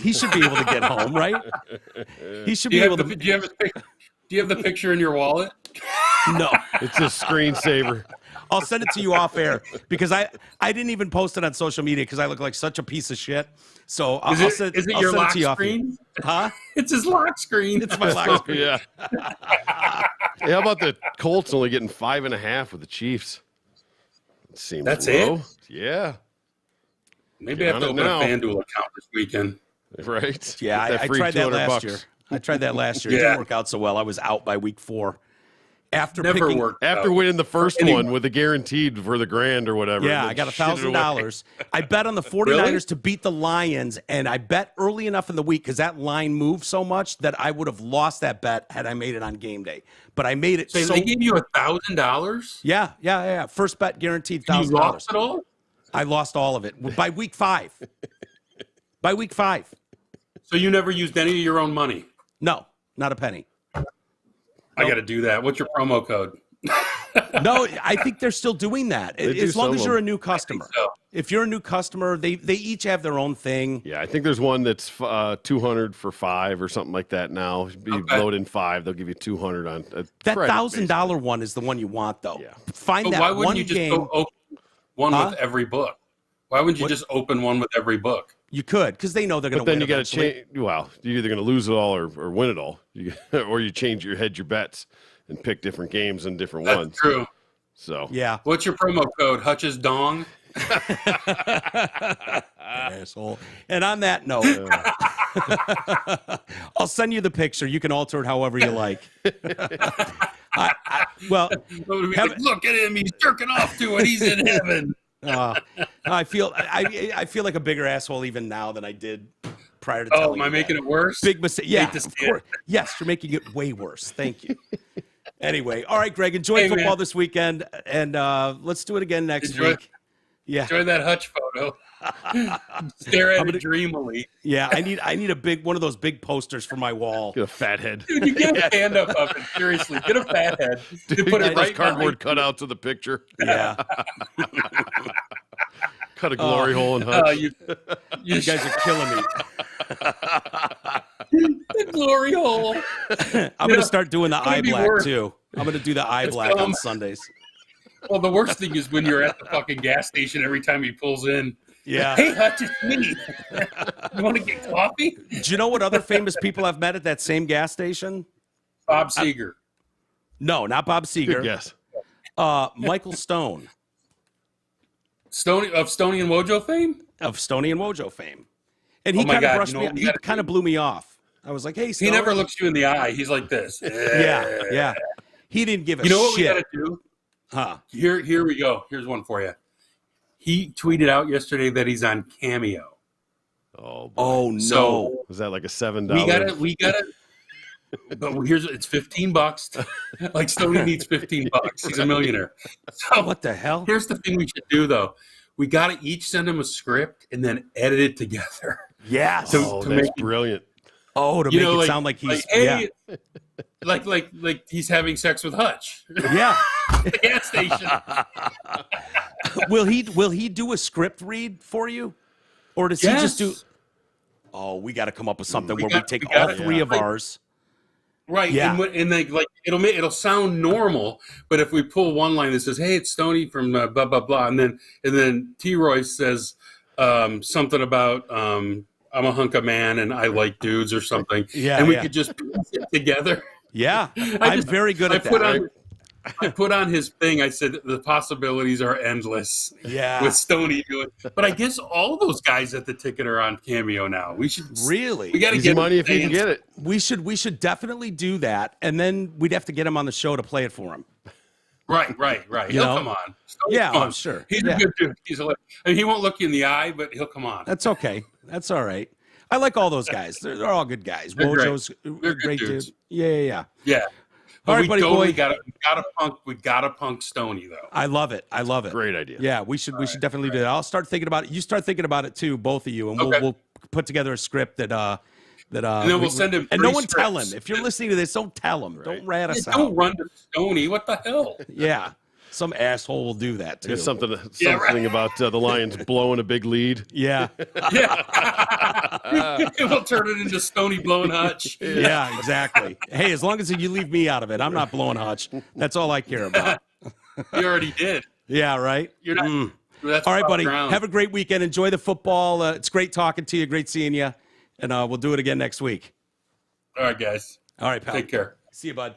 he should be able to get home, right? He should be able to. Do you have the picture in your wallet? No, it's a screensaver. I'll send it to you off air because I didn't even post it on social media because I look like such a piece of shit. So I'll send it to you screen? Huh? It's his lock screen. It's my lock screen. Yeah. How about the Colts only getting 5.5 with the Chiefs? It seems that's low. it. Yeah. Maybe I have to open a FanDuel account this weekend. Right? Yeah, I tried that last year. I tried that last year. It didn't work out so well. I was out by week 4. After winning the first one with the guaranteed for the grand or whatever. Yeah, I got $1,000. I bet on the 49ers to beat the Lions, and I bet early enough in the week because that line moved so much that I would have lost that bet had I made it on game day. But I made it. So they gave you $1,000? Yeah. First bet guaranteed $1,000. You lost it all? I lost all of it by week 5. By week 5. So you never used any of your own money? No, not a penny. I got to do that. What's your promo code? No, I think they're still doing that. As long as you're a new customer. So. If you're a new customer, they each have their own thing. Yeah, I think there's one that's $200 for 5 or something like that now. You load in 5, they'll give you $200 on that $1,000 one is the one you want, though. Yeah. Find that why wouldn't one you just game. open one with every book? Why wouldn't you just open one with every book? You could, because they know they're going to win. But then you got to change. Well, you're either going to lose it all or win it all. Or you hedge your bets and pick different games and different ones. That's true. So yeah. What's your promo code? Hutch's Dong. Asshole. And on that note, I'll send you the picture. You can alter it however you like. Look at him. He's jerking off to it. He's in heaven. I feel like a bigger asshole even now than I did prior to telling you. Am I making it worse? Big mistake. Yeah, of course. Yes, you're making it way worse. Thank you. Anyway, all right, Greg, enjoy football this weekend, and let's do it again next week. Yeah, enjoy that Hutch photo. Stare at it dreamily. Yeah, I need a big one of those big posters for my wall. Get a fat head. Dude, you get a stand up of it. Seriously, get a fat head. Dude, put it right cardboard cutouts of the picture. Yeah. Cut a glory hole in Hutch. You guys are killing me. The glory hole. I'm going to start doing the eye black, too. I'm going to do the eye black on Sundays. Well, the worst thing is when you're at the fucking gas station every time he pulls in. Yeah. Hey, Hutch, it's me. You want to get coffee? Do you know what other famous people I've met at that same gas station? Bob Seger. No, not Bob Seger. Yes. Michael Stone. Stony and Wojo fame? Of Stony and Wojo fame. And he kind of brushed me. He kind of blew me off. I was like, "Hey, Stone." He never looks you in the eye. He's like this. Yeah. He didn't give a shit. You know what we got to do? Huh? Here we go. Here's one for you. He tweeted out yesterday that he's on Cameo. Oh no! So, was that like a $7? We gotta. But it's $15. Like Stoney needs $15. He's a millionaire. So what the hell? Here's the thing we should do though. We gotta each send him a script and then edit it together. Yeah. To make it brilliant. To make it sound like he's like he's having sex with Hutch. Yeah. The gas station. Will he do a script read for you? Or does he just do we got to come up with something where we take all three of ours. Right. Yeah. And it'll sound normal, but if we pull one line that says, "Hey, it's Stoney from blah blah blah," and then T. Roy says something about I'm a hunk of man and I like dudes or something. Yeah. And we could just piece it together. Yeah. I'm very good at that. I put on his thing. I said the possibilities are endless. Yeah, with Stoney doing. But I guess all those guys at the ticket are on Cameo now. We should really. We got to get money if you can get it. We should definitely do that, and then we'd have to get him on the show to play it for him. Right. He'll come on. Stoney's fun. Sure. He's a good dude. He won't look you in the eye, but he'll come on. That's okay. That's all right. I like all those guys. They're all good guys. Wojo's a great dude. Yeah. But all right, buddy boy. We gotta punk Stoney though. I love it. Great idea. Yeah, we should definitely do that. I'll start thinking about it. You start thinking about it too, both of you, and we'll put together a script that and then we'll send him. And no one tell him. If you're listening to this, don't tell him. Right. Don't rat us out. Don't run to Stoney. What the hell? Yeah. Some asshole will do that too. There's something about the Lions blowing a big lead. Yeah. We'll turn it into Stoney blowing Hutch. Yeah, exactly. Hey, as long as you leave me out of it, I'm not blowing Hutch. That's all I care about. You already did. Yeah, right? You're not. That's all right, buddy. Have a great weekend. Enjoy the football. It's great talking to you. Great seeing you. And we'll do it again next week. All right, guys. All right, pal. Take care. See you, bud.